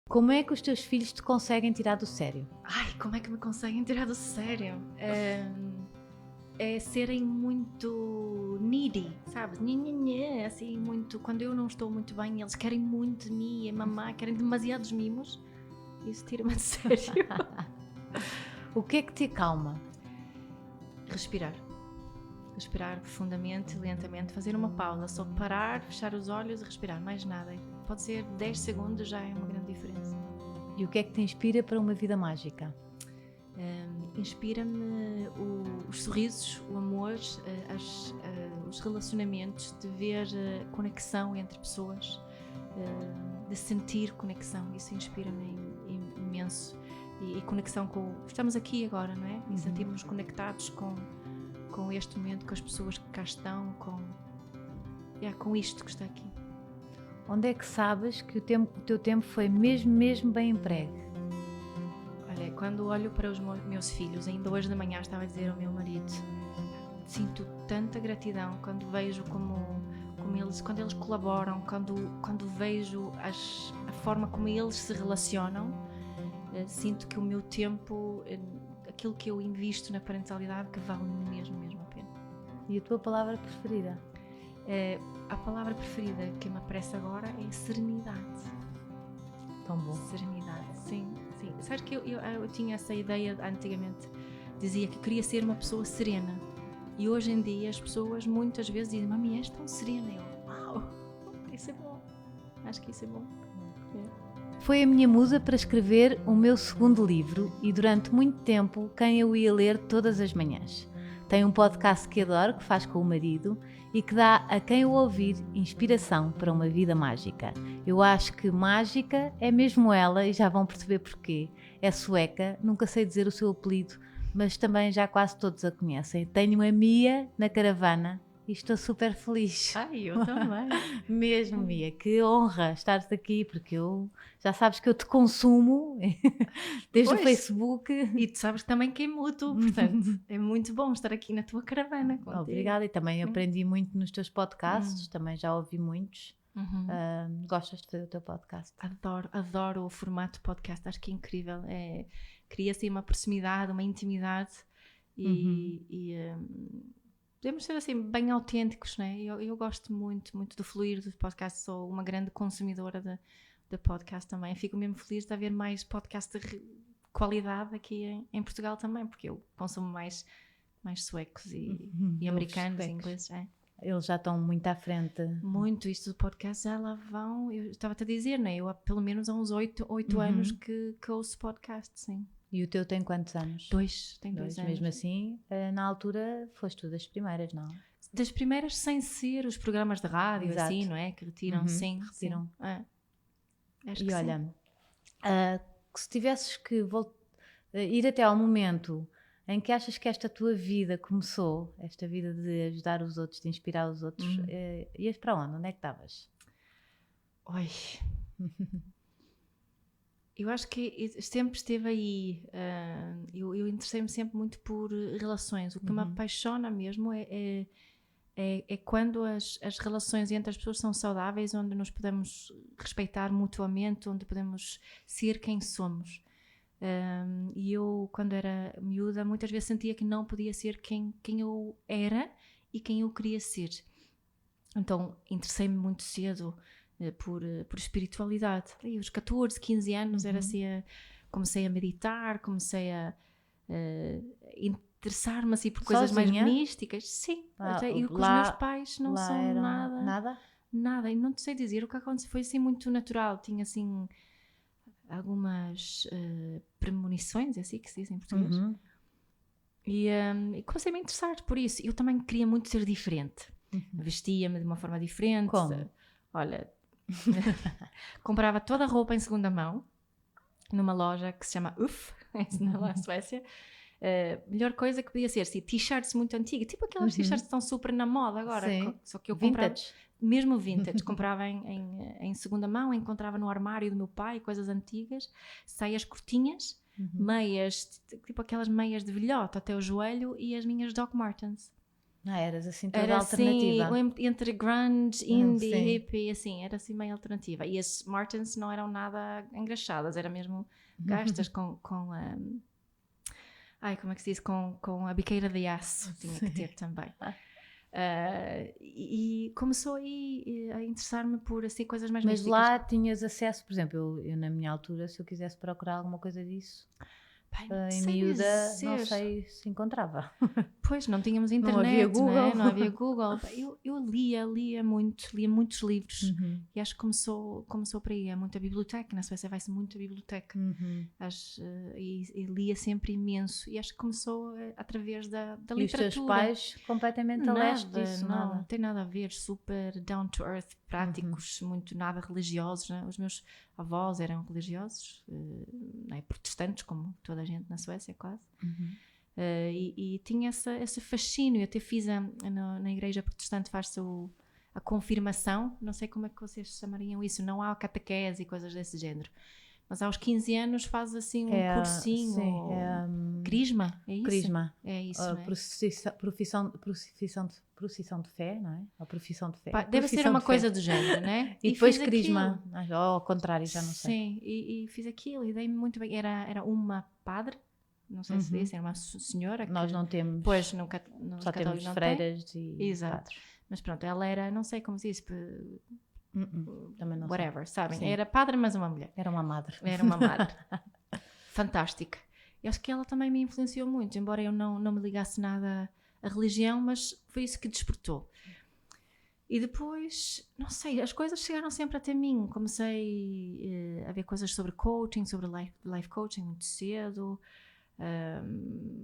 Como é que os teus filhos te conseguem tirar do sério? Ai, como é que me conseguem tirar do sério? É serem muito needy, sabes? Nhe, assim, muito. Quando eu não estou muito bem, eles querem muito de mim, e mamar, querem demasiados mimos. Isso tira-me de sério. O que é que te acalma? Respirar. Respirar profundamente, lentamente, fazer uma pausa, só parar, fechar os olhos e respirar, mais nada. Pode ser 10 segundos, já é uma grande diferença. E o que é que te inspira para uma vida mágica? Inspira-me os sorrisos, o amor, os relacionamentos, de ver conexão entre pessoas, de sentir conexão. Isso inspira-me imenso. E conexão com... Estamos aqui agora, não é? E sentirmos conectados com este momento, com as pessoas que cá estão, com isto que está aqui. Onde é que sabes que o teu tempo foi mesmo bem empregue? Olha, quando olho para os meus filhos, ainda hoje de manhã estava a dizer ao meu marido, sinto tanta gratidão quando vejo quando eles colaboram, quando vejo a forma como eles se relacionam. Sinto que o meu tempo, aquilo que eu invisto na parentalidade, que vale mesmo a pena. E a tua palavra preferida? A palavra preferida que me aparece agora é serenidade. Tão bom. Serenidade, sim. Sabes que eu tinha essa ideia antigamente, dizia que queria ser uma pessoa serena. E hoje em dia as pessoas muitas vezes dizem, mami, és tão serena. Eu, uau, isso é bom. Acho que isso é bom. Foi a minha musa para escrever o meu segundo livro e durante muito tempo quem eu ia ler todas as manhãs. Tem um podcast que adoro, que faz com o marido e que dá a quem o ouvir inspiração para uma vida mágica. Eu acho que mágica é mesmo ela e já vão perceber porquê. É sueca, nunca sei dizer o seu apelido, mas também já quase todos a conhecem. Tenho a Mia na caravana e estou super feliz. Ai, eu também. Mesmo, Mia, que honra estares aqui, porque eu já sabes que eu te consumo desde o Facebook. E tu sabes também que é mútuo, portanto é muito bom estar aqui na tua caravana contigo. Obrigada, e também aprendi muito nos teus podcasts, também já ouvi muitos. Gostas de fazer o teu podcast? Adoro o formato podcast, acho que é incrível. Cria-se uma proximidade, uma intimidade e podemos ser assim bem autênticos, não é? Eu gosto muito do fluir do podcast, sou uma grande consumidora de podcast também. Fico mesmo feliz de haver mais podcast de qualidade aqui em Portugal também, porque eu consumo mais suecos e americanos e ingleses. Eles já estão muito à frente. Muito, isto do podcast já lá vão, eu estava-te a dizer, não é? Eu há pelo menos há uns 8 anos que ouço podcast, sim. E o teu tem quantos anos? Tem 2 anos. Mesmo assim, na altura foste tu das primeiras, não? Das primeiras sem ser os programas de rádio, exato, assim, não é? Que retiram, sim. Retiram. Sim. Acho e que olha, sim. Se tivesses que ir até ao momento em que achas que esta tua vida começou, esta vida de ajudar os outros, de inspirar os outros, ias para onde? Onde é que estavas? Oi... Eu acho que sempre esteve aí, eu interessei-me sempre muito por relações. O que me apaixona mesmo é quando as relações entre as pessoas são saudáveis, onde nos podemos respeitar mutuamente, onde podemos ser quem somos. E eu, quando era miúda, muitas vezes sentia que não podia ser quem eu era e quem eu queria ser. Então interessei-me muito cedo por espiritualidade. E aos 14, 15 anos era assim, comecei a meditar, comecei a interessar-me assim por coisas sozinha? Mais místicas. Sim, e com os meus pais não são nada? Nada, e não te sei dizer o que aconteceu, foi assim muito natural. Tinha assim algumas premonições, é assim que se diz em português. E comecei a me interessar por isso. Eu também queria muito ser diferente. Vestia-me de uma forma diferente. Como? Olha, comprava toda a roupa em segunda mão numa loja que se chama UF, na Suécia. Melhor coisa que podia ser assim, t-shirts muito antigas, tipo aquelas t-shirts que estão super na moda agora. Sim. Só que eu comprava vintage. Mesmo vintage, comprava em segunda mão, encontrava no armário do meu pai coisas antigas, saias curtinhas, meias, tipo aquelas meias de velhote até o joelho, e as minhas Doc Martens. Eras assim toda Era alternativa. assim, entre grunge, indie, sim. hippie, assim, era assim meio alternativa. E as Martens não eram nada engraxadas, era mesmo gastas com como é que se diz? Com a biqueira de aço, tinha que ter também. E começou aí a interessar-me por assim coisas mais Mas místicas. lá tinhas acesso, por exemplo, eu na minha altura, se eu quisesse procurar alguma coisa disso, Pai, não em sei miúda, dizer. não sei se encontrava. Pois, não tínhamos internet, Não havia Google. né? Não havia Google. Eu lia muitos livros. E acho que começou por aí. É muita biblioteca, na Suécia vai-se muita biblioteca. E lia sempre imenso. E acho que começou através da literatura. E os teus pais completamente a leste disso? Não tem nada a ver. Super down to earth, práticos, muito nada religiosos, né? Os meus avós eram religiosos, né? Protestantes, como toda a gente na Suécia, quase. E tinha esse fascínio. Eu até fiz na igreja protestante, faz-se a confirmação, não sei como é que vocês chamariam isso, não há catequese e coisas desse género, mas aos 15 anos faz assim um cursinho. Sim, crisma, é isso? Crisma. É isso, não é? Procissão de fé, não é? Ou profissão de fé. Deve ser uma coisa do género, não é? E depois crisma, ou ao contrário, já não sei. Sim, e fiz aquilo e dei-me muito bem. Era uma padre, não sei se disse, era uma senhora que... Nós não temos, pois, só temos freiras e padres. Mas pronto, ela era, não sei como se diz, também não whatever, sei. sabem? Sim. Era padre, mas uma mulher. Era uma madre. Fantástica. Eu acho que ela também me influenciou muito, embora eu não me ligasse nada à religião, mas foi isso que despertou. E depois, não sei, as coisas chegaram sempre até mim. Comecei a ver coisas sobre coaching, sobre life coaching muito cedo.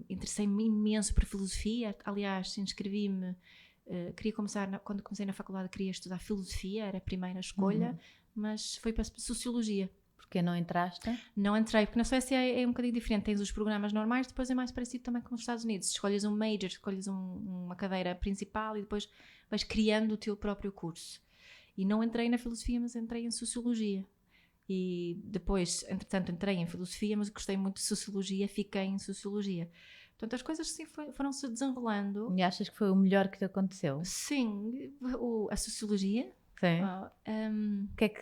Interessei-me imenso por filosofia. Aliás, inscrevi-me, queria começar, quando comecei na faculdade, queria estudar filosofia, era a primeira escolha, mas foi para sociologia. Porque não entraste? Não entrei, porque na Suécia é um bocadinho diferente. Tens os programas normais, depois é mais parecido também com os Estados Unidos. Escolhes um major, escolhes uma cadeira principal e depois vais criando o teu próprio curso. E não entrei na filosofia, mas entrei em sociologia. E depois, entretanto, entrei em filosofia, mas gostei muito de sociologia, fiquei em sociologia. Portanto, as coisas sim foram-se desenrolando. E achas que foi o melhor que te aconteceu? Sim, a sociologia. Sim.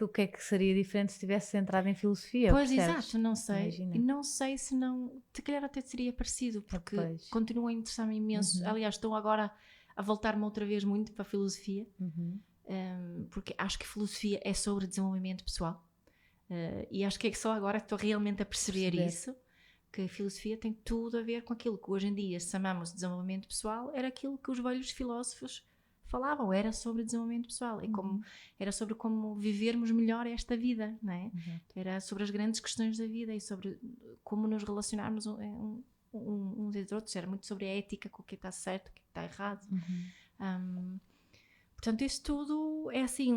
O que é que seria diferente se tivesse entrado em filosofia? Pois, percebes? exato, não sei. Imagina. E não sei se não... Se calhar até seria parecido, porque continua a interessar-me imenso. Aliás, estou agora a voltar-me outra vez muito para a filosofia, porque acho que filosofia é sobre desenvolvimento pessoal. E acho que é só agora que estou realmente a perceber isso, que a filosofia tem tudo a ver com aquilo que hoje em dia chamamos de desenvolvimento pessoal, era aquilo que os velhos filósofos falavam, era sobre desenvolvimento pessoal, era sobre como vivermos melhor esta vida, não é? Era sobre as grandes questões da vida e sobre como nos relacionarmos uns entre outros, era muito sobre a ética, com o que está certo, o que está errado. Portanto, isso tudo é assim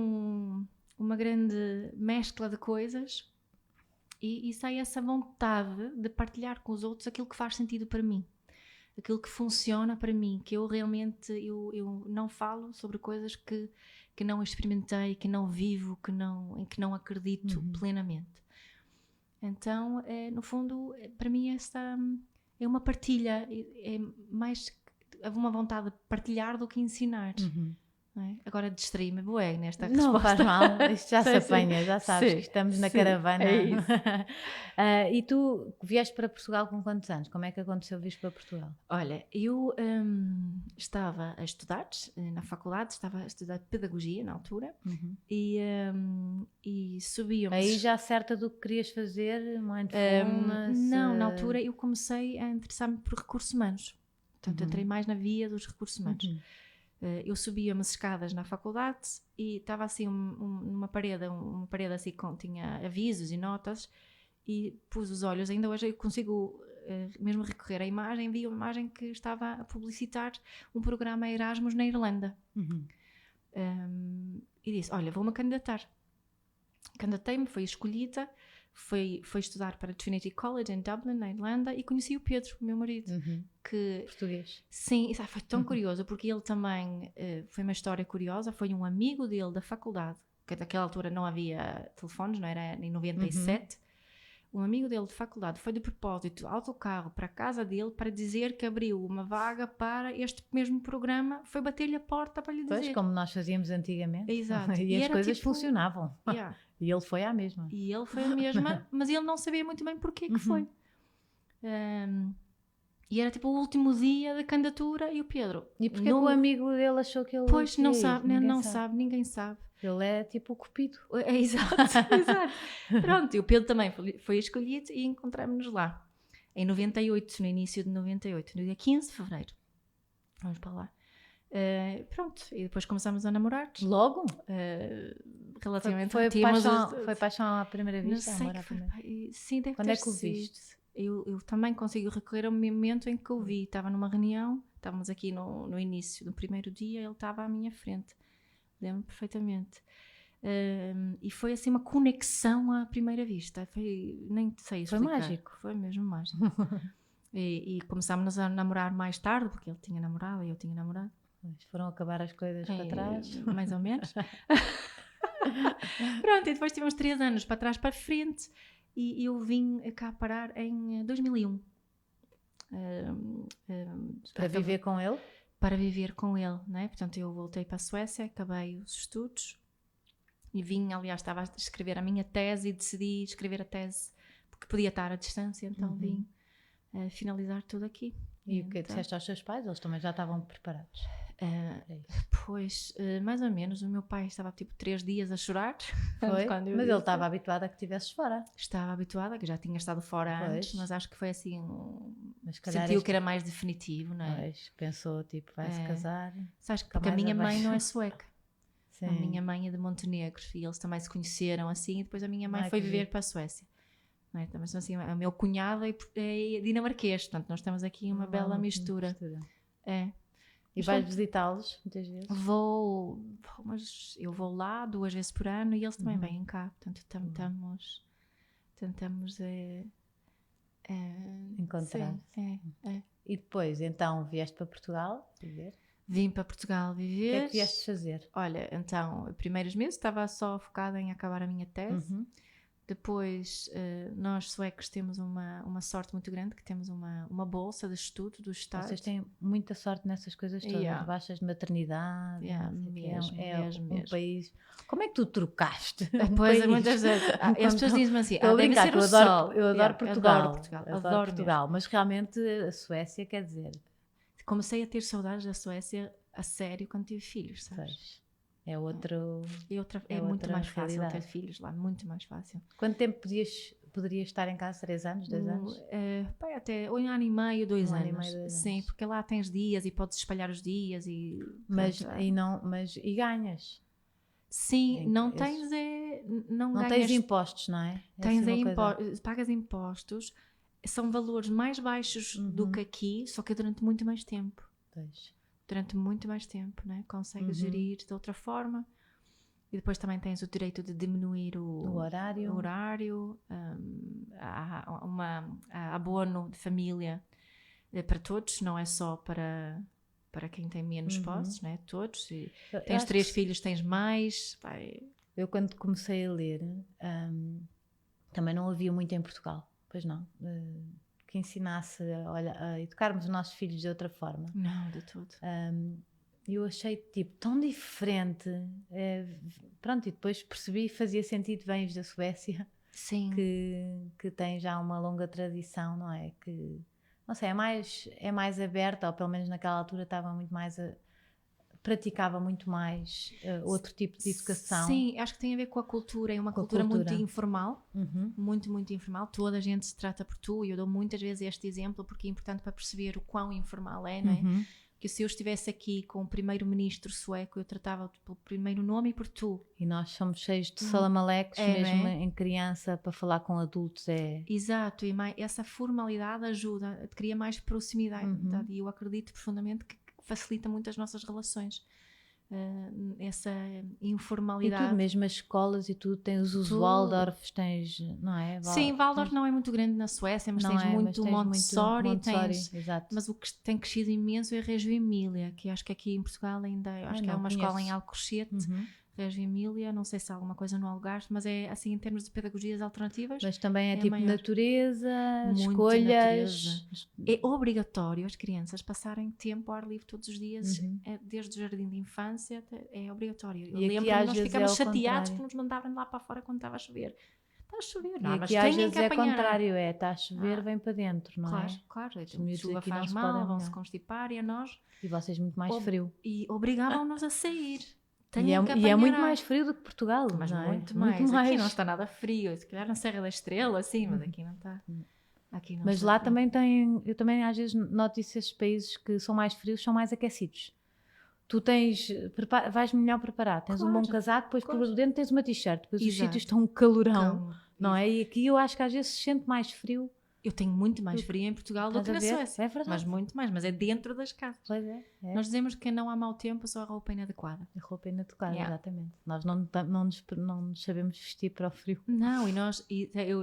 uma grande mescla de coisas e sai essa vontade de partilhar com os outros aquilo que faz sentido para mim, aquilo que funciona para mim, que eu realmente eu não falo sobre coisas que não experimentei, que não vivo, em que não acredito plenamente. Então, no fundo, para mim esta é uma partilha, é mais uma vontade de partilhar do que ensinar. É? Agora distraí-me bué nesta resposta. Não faz mal, isto já se apanha, já sabes que estamos na caravana. É isso. E tu vieste para Portugal com quantos anos? Como é que aconteceu vir para Portugal? Olha, eu estava a estudar na faculdade, estava a estudar pedagogia na altura e subíamos... Aí já certa do que querias fazer, mindfulness? Não, na altura eu comecei a interessar-me por recursos humanos. Portanto, entrei mais na via dos recursos humanos. Eu subia umas escadas na faculdade e estava assim uma parede assim tinha avisos e notas e pus os olhos, ainda hoje eu consigo mesmo recorrer à imagem, vi uma imagem que estava a publicitar um programa Erasmus na Irlanda. E disse, olha, vou-me candidatar. Candidatei-me, fui escolhida, fui estudar para Trinity College em Dublin, na Irlanda, e conheci o Pedro, o meu marido. Que, português. Sim, foi tão curioso, porque ele também, foi uma história curiosa, foi um amigo dele da faculdade, que naquela altura não havia telefones, não era em 97. um amigo dele de faculdade foi de propósito autocarro para a casa dele para dizer que abriu uma vaga para este mesmo programa, foi bater-lhe a porta para lhe dizer. Pois, como nós fazíamos antigamente. Exato. E as coisas tipo, funcionavam. Yeah. E ele foi à mesma. E ele foi a mesma, mas ele não sabia muito bem porquê que foi. E era tipo o último dia da candidatura e o Pedro... E porquê que o amigo dele achou que ele... Pois, não ia ir? sabe, ninguém sabe. Ele é tipo o cupido. É, exato. Pronto, e o Pedro também foi escolhido e encontramos-nos lá. Em 98, no início de 98, no dia 15 de fevereiro. Vamos para lá. Pronto, e depois começámos a namorar. Logo? Relativamente foi paixão à primeira vista? Não sei que foi. Sim, deve Quando ter é que o sido. viste? Eu também consigo recorrer ao momento em que o vi. Estava numa reunião, estávamos aqui no início, no primeiro dia, ele estava à minha frente. Lembro perfeitamente. E foi assim uma conexão à primeira vista. Nem sei explicar. Foi mágico. Foi mesmo mágico. e começámos a namorar mais tarde, porque ele tinha namorado e eu tinha namorado. Foram acabar as coisas para trás. Mais ou menos. Pronto, e depois tivemos 3 anos para trás para frente e eu vim cá parar em 2001. Para viver com ele? Para viver com ele, não é? Portanto, eu voltei para a Suécia, acabei os estudos e vim, aliás, estava a escrever a minha tese e decidi escrever a tese porque podia estar à distância, então vim finalizar tudo aqui. E o que disseste aos seus pais? Eles também já estavam preparados? Pois, mais ou menos. O meu pai estava tipo 3 dias a chorar. Foi? Mas ele estava habituado a que estivesses fora. Estava habituada, que já tinha estado fora antes, mas acho que foi assim. Mas sentiu que era mais definitivo, não é? Pois, pensou tipo, vai-se casar. Sabes que porque a minha mãe não é sueca. Sim. A minha mãe é de Montenegro e eles também se conheceram assim. E depois a minha mãe foi viver para a Suécia. Não é? Mas assim, o meu cunhado é dinamarquês, portanto, nós temos aqui uma bela mistura. É. E vais visitá-los muitas vezes? Mas eu vou lá 2 vezes por ano e eles também vêm cá. Portanto, tentamos encontrar-se. É. E depois, então, vieste para Portugal viver? Vim para Portugal viver. O que é que vieste fazer? Olha, então, os primeiros meses estava só focada em acabar a minha tese. Depois, nós suecos temos uma sorte muito grande, que temos uma bolsa de estudo do Estado. Vocês têm muita sorte nessas coisas todas, baixas de maternidade. Mesmo. País... Como é que tu trocaste? Pois, muitas vezes. As pessoas dizem-me assim, deve ser o sol. Eu adoro Portugal. Adoro Portugal, mas realmente a Suécia, quer dizer... Comecei a ter saudades da Suécia a sério quando tive filhos, sabes? É muito mais fácil ter filhos lá, muito mais fácil. Quanto tempo poderias estar em casa? 3 anos, 2 anos? Até 1 ano e meio, 2 anos. Sim, porque lá tens dias e podes espalhar os dias mas ganhas? Sim, não ganhas. Tens impostos, não é? Pagas impostos, são valores mais baixos do que aqui, só que durante muito mais tempo. Pois. Durante muito mais tempo, né? Consegues gerir de outra forma. E depois também tens o direito de diminuir o horário. Há abono de família para todos, não é só para quem tem menos posses, né? Todos. E tens 3 filhos, tens mais. Eu quando comecei a ler, também não havia muito em Portugal, pois não? Que ensinasse a educarmos os nossos filhos de outra forma. Não, de tudo. Eu achei tipo tão diferente. Pronto, e depois percebi, fazia sentido, vens da Suécia. Sim. Que tem já uma longa tradição, não é? Que, não sei, é mais aberta, ou pelo menos naquela altura estava muito mais praticava muito mais outro tipo de educação. Sim, acho que tem a ver com a cultura, é uma cultura muito informal, muito, muito informal. Toda a gente se trata por tu, e eu dou muitas vezes este exemplo porque é importante para perceber o quão informal é, não é? Que se eu estivesse aqui com o primeiro-ministro sueco, eu tratava pelo primeiro nome e por tu. E nós somos cheios de salamalecos, mesmo em criança, para falar com adultos. Exato, e essa formalidade ajuda, cria mais proximidade, e eu acredito profundamente que facilita muito as nossas relações. Essa informalidade. E tudo, mesmo as escolas e tudo, tens os Waldorfs, tens, não é? Sim, Waldorf não é muito grande na Suécia, mas tens muito Montessori, mas o que tem crescido imenso é a Reggio Emília, que acho que aqui em Portugal ainda, acho que é uma escola em Alcochete, Reggio Emília, não sei se há alguma coisa no Algarve, mas é assim em termos de pedagogias alternativas. Mas também é tipo maior. natureza, Muito escolhas. natureza. É obrigatório as crianças passarem tempo ao ar livre todos os dias, desde o jardim de infância, é obrigatório. Eu lembro que nós ficamos chateados que nos mandavam lá para fora quando estava a chover. Está a chover, não, e mas aqui às têm vezes que é apanhar. contrário, está a chover, vem para dentro, não Claro, é? claro. Os Então, miúdos chuva aqui faz não se mal, podem vão se molhar. constipar e a nós. E vocês muito mais frio. E obrigavam-nos a sair. E é muito mais frio do que Portugal, mas não é? muito mais. Aqui não está nada frio. Se calhar na Serra da Estrela, sim, mas aqui não está. Aqui não Mas está lá frio. também tem, eu também às vezes noto isso, esses países que são mais frios são mais aquecidos. Tu vais melhor preparado, tens um bom casaco, depois por dentro tens uma t-shirt, depois os sítios estão um calorão, não é? E aqui eu acho que às vezes se sente mais frio. Eu tenho muito mais frio em Portugal do que na Suécia. É verdade. Mas muito mais, mas é dentro das casas. Pois é. Nós dizemos que não há mau tempo, só a roupa inadequada. A roupa inadequada, exatamente. Nós não nos sabemos vestir para o frio. Não,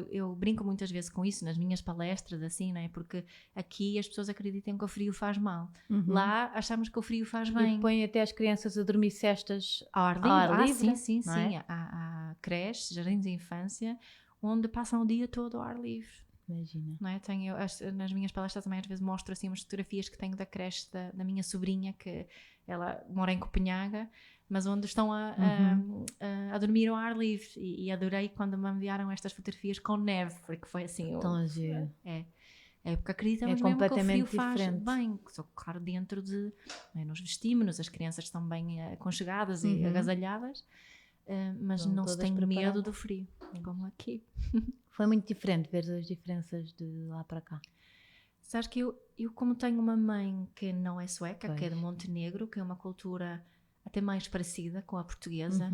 eu brinco muitas vezes com isso nas minhas palestras, assim, não é? Porque aqui as pessoas acreditam que o frio faz mal. Lá achamos que o frio faz bem. E põem até as crianças a dormir cestas ao ar livre. Sim. É? Há creches, jardins de infância, onde passam o dia todo ao ar livre. Imagina. Não é? Nas minhas palestras também às vezes mostro assim umas fotografias que tenho da creche da minha sobrinha, que ela mora em Copenhaga, mas onde estão a dormir ao ar livre, e adorei quando me enviaram estas fotografias com neve, porque foi assim porque acreditamos mesmo que o frio faz bem, só claro dentro de nos vestimos, as crianças estão bem aconchegadas e agasalhadas, mas não se tem medo do frio, como aqui. Foi muito diferente ver as diferenças de lá para cá. Sabes que eu como tenho uma mãe que não é sueca, que é de Montenegro, que é uma cultura até mais parecida com a portuguesa,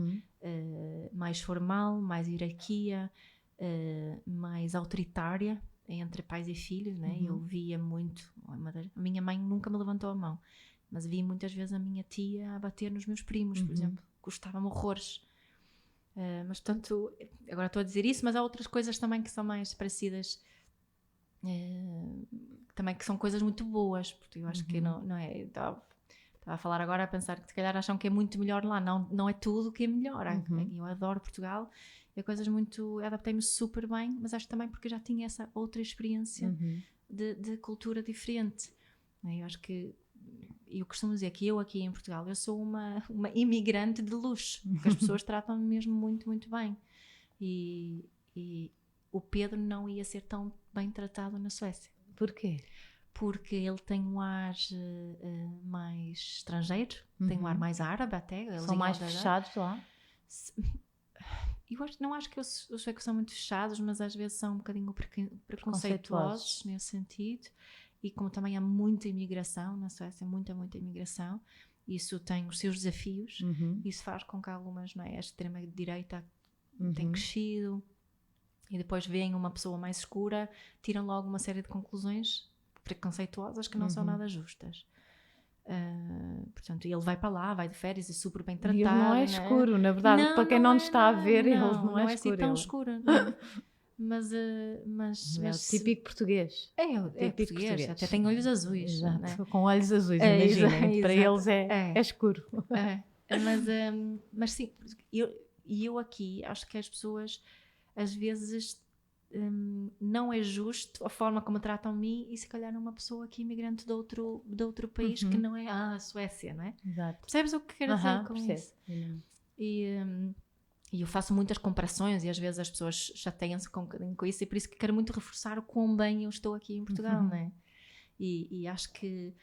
mais formal, mais hierarquia, mais autoritária entre pais e filhos, né? Eu via muito, a minha mãe nunca me levantou a mão, mas vi muitas vezes a minha tia a bater nos meus primos, por exemplo, gostava-me horrores. Mas portanto, agora estou a dizer isso, mas há outras coisas também que são mais parecidas, também que são coisas muito boas, porque eu acho que não é, estava a falar agora a pensar que se calhar acham que é muito melhor lá, não é tudo que é melhor. Eu adoro Portugal, é coisas muito, adaptei-me super bem, mas acho também porque já tinha essa outra experiência de cultura diferente. Eu acho que eu costumo dizer que eu aqui em Portugal eu sou uma imigrante de luxo, porque as pessoas tratam-me mesmo muito, muito bem, e o Pedro não ia ser tão bem tratado na Suécia. Porquê? Porque ele tem um ar mais estrangeiro, tem um ar mais árabe até. São mais fechados lá? Eu não acho que os suecos são muito fechados, mas às vezes são um bocadinho preconceituosos nesse sentido. E como também há muita imigração na Suécia, muita imigração, isso tem os seus desafios, isso faz com que algumas, a extrema-direita tem crescido, e depois veem uma pessoa mais escura, tiram logo uma série de conclusões preconceituosas que não são nada justas. Portanto, ele vai para lá, vai de férias, é super bem tratado. E ele não é escuro, na verdade, para quem não está a ver, ele não é escuro. Assim tão escuro. Mas é o típico português. É português, até tem olhos azuis. Exato, né? Com olhos azuis, imaginem. Para eles é escuro. Mas sim, eu aqui acho que as pessoas às vezes não é justo a forma como tratam mim, e se calhar uma pessoa aqui imigrante de outro país que não é a Suécia, não é? Exato. Percebes o que quero dizer com isso? E eu faço muitas comparações e às vezes as pessoas chateiam-se com isso, e por isso que quero muito reforçar o quão bem eu estou aqui em Portugal, não é? E acho que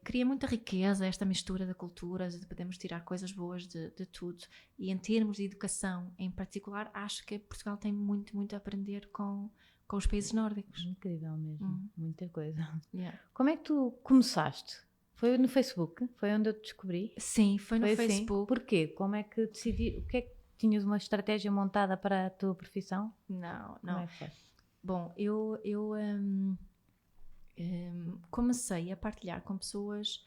cria muita riqueza esta mistura de culturas, de podemos tirar coisas boas de tudo, e em termos de educação em particular, acho que Portugal tem muito, muito a aprender com os países nórdicos. Incrível mesmo, muita coisa. Como é que tu começaste? Foi no Facebook? Foi onde eu te descobri? Sim, foi no Facebook. Porquê? Como é que decidi? O que é que tinhas uma estratégia montada para a tua profissão? Não. Como é que foi? Bom, eu comecei a partilhar com pessoas.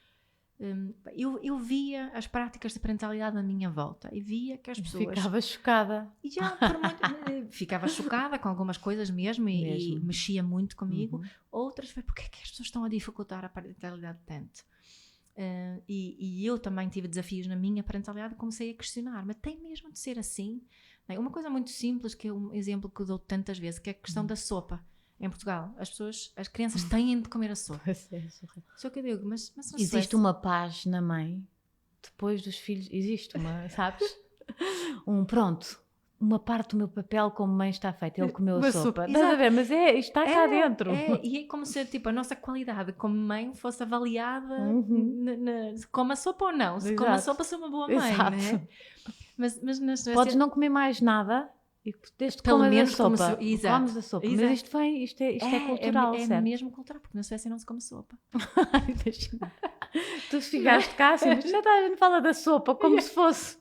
Eu via as práticas de parentalidade à minha volta e via que as pessoas... Ficava chocada. Ficava chocada com algumas coisas mesmo. E mexia muito comigo. Outras foi porque é que as pessoas estão a dificultar a parentalidade tanto. E eu também tive desafios na minha parentalidade, comecei a questionar, mas tem mesmo de ser assim? Não é? Uma coisa muito simples, que é um exemplo que eu dou tantas vezes, que é a questão da sopa. Em Portugal, as crianças têm de comer a sopa. Só que eu digo, mas não existe uma paz na mãe, depois dos filhos, existe uma, sabes? Pronto, uma parte do meu papel como mãe está feita, ele comeu a sopa. Estás a ver? Mas está cá dentro. E é como se tipo, a nossa qualidade como mãe fosse avaliada se come a sopa ou não. Se come a sopa, sou uma boa mãe, né? Mas na Suécia... Podes não comer mais nada, e desde que pelo comes menos a sopa. Comes a sopa. Mas isto é cultural, certo? É mesmo cultural, porque na Suécia não se come sopa. Tu ficaste cá assim, mas já a gente fala da sopa como se fosse...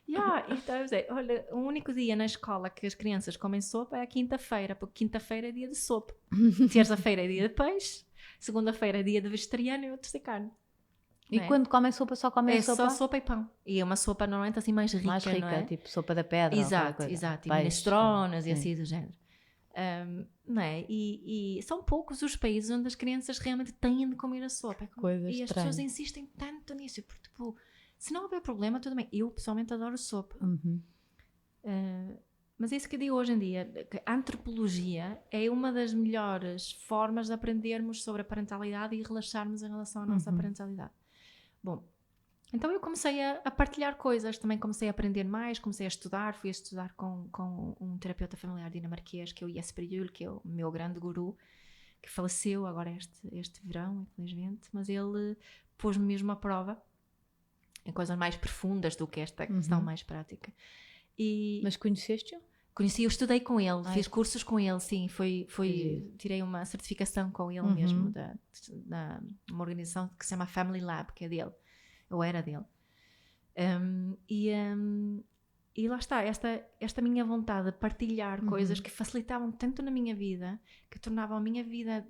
Então, olha, o único dia na escola que as crianças comem sopa é a quinta-feira, porque quinta-feira é dia de sopa, terça-feira é dia de peixe, segunda-feira é dia de vegetariano e outro de carne. E quando comem sopa, só comem sopa? É só sopa e pão. E é uma sopa normalmente assim mais rica, não é? Tipo sopa da pedra. Exato, e minestronas e assim do género. Não é? E são poucos os países onde as crianças realmente têm de comer a sopa. E as pessoas insistem tanto nisso, porque tipo... Se não houver problema, tudo bem. Eu, pessoalmente, adoro sopa. Mas é isso que eu digo hoje em dia. Que a antropologia é uma das melhores formas de aprendermos sobre a parentalidade e relaxarmos em relação à nossa parentalidade. Bom, então eu comecei a partilhar coisas. Também comecei a aprender mais, comecei a estudar. Fui a estudar com um terapeuta familiar dinamarquês, que é o Jesper Juhl, que é o meu grande guru, que faleceu agora este verão, infelizmente. Mas ele pôs-me mesmo à prova em coisas mais profundas do que esta questão mais prática. Mas conheceste-o? Conheci, eu estudei com ele, fiz cursos com ele, sim, tirei uma certificação com ele mesmo, da uma organização que se chama Family Lab, que é dele, ou era dele. E lá está, esta minha vontade de partilhar coisas que facilitavam tanto na minha vida, que tornavam a minha vida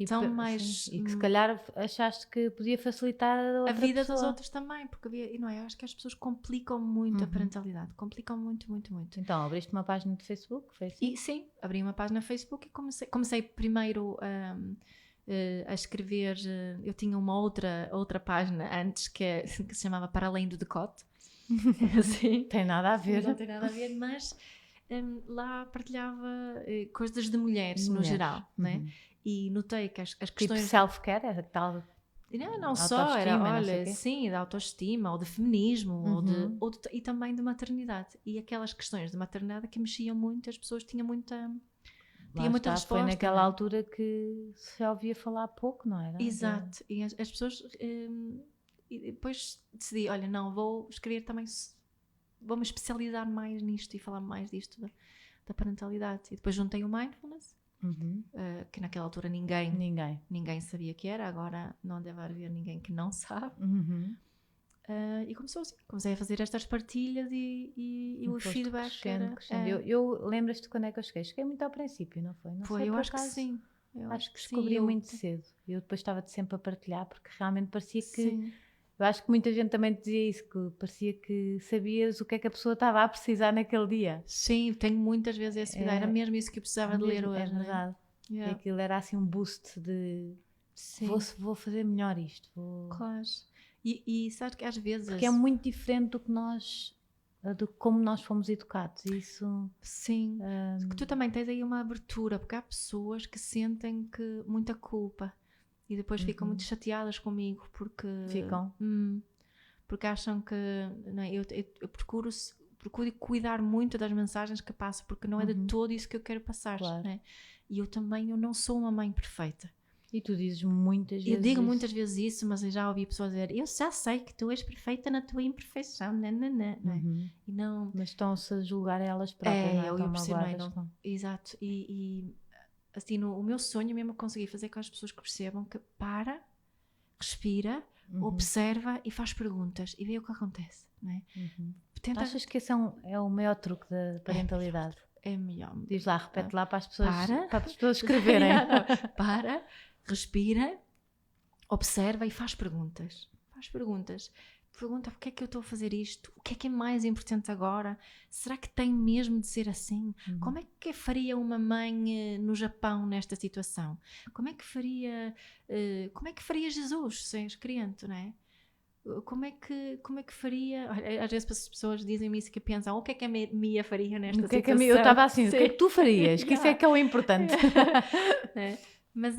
tão mais... E que se calhar achaste que podia facilitar a vida pessoa. dos outros também, porque acho que as pessoas complicam muito a parentalidade, complicam muito, muito, muito. Então, abriste uma página de Facebook? Foi assim? E sim, abri uma página no Facebook e comecei primeiro a escrever. Eu tinha uma outra página antes que se chamava Para Além do Decote. Assim, tem nada a ver. Não tem nada a ver, mas lá partilhava coisas de mulheres no geral, né? E notei que as questões... Tipo self-care, era tal... Não só, era, olha, sim, de autoestima, ou de feminismo, e também de maternidade. E aquelas questões de maternidade que mexiam muito, as pessoas tinham muita resposta. Foi naquela altura que se ouvia falar pouco, não era? Exato, e as pessoas... e depois decidi, olha, não, vou escrever também... Vou-me especializar mais nisto e falar mais disto da parentalidade. E depois juntei o Mindfulness, que naquela altura ninguém sabia que era, agora não deve haver ninguém que não sabe. E começou assim, comecei a fazer estas partilhas e o feedback crescendo. Eu lembras-te quando é que eu cheguei? Cheguei muito ao princípio, não foi? Não sei, eu acho que sim. Acho que descobri muito cedo. Eu depois estava sempre a partilhar, porque realmente parecia que... Sim. Eu acho que muita gente também dizia isso, que parecia que sabias o que é que a pessoa estava a precisar naquele dia. Sim, tenho muitas vezes esse feedback. Era mesmo isso que eu precisava de ler hoje. É verdade. Né? Aquilo era assim um boost de... Vou fazer melhor isto. Claro. E sabes que às vezes... Porque é muito diferente do como nós fomos educados. Isso... Sim. Que tu também tens aí uma abertura, porque há pessoas que sentem muita culpa. E depois ficam muito chateadas comigo porque acham que eu procuro cuidar muito das mensagens que passo, porque não é de todo isso que eu quero passar, claro. Né? E eu não sou uma mãe perfeita. E tu dizes muitas vezes eu digo muitas vezes isso, mas eu já ouvi pessoas dizer, eu já sei que tu és perfeita na tua imperfeição, né? E não... mas estão-se a julgar elas próprias, eu percebo, exato, e assim, o meu sonho mesmo é conseguir fazer com as pessoas que percebam que respira, observa e faz perguntas e vê o que acontece, não é? Achas que esse é o maior truque da parentalidade? É melhor. Diz lá, repete lá para as pessoas escreverem. Respira, observa e faz perguntas. Pergunta porque é que eu estou a fazer isto? O que é mais importante agora? Será que tem mesmo de ser assim? Como é que faria uma mãe no Japão nesta situação? Como é que faria Jesus sem crente, não é? como é que faria? Às vezes as pessoas dizem-me isso, que pensam, o que é que a Mia faria nesta situação? Eu estava assim, o que é que tu farias? Que isso é que é o importante. Mas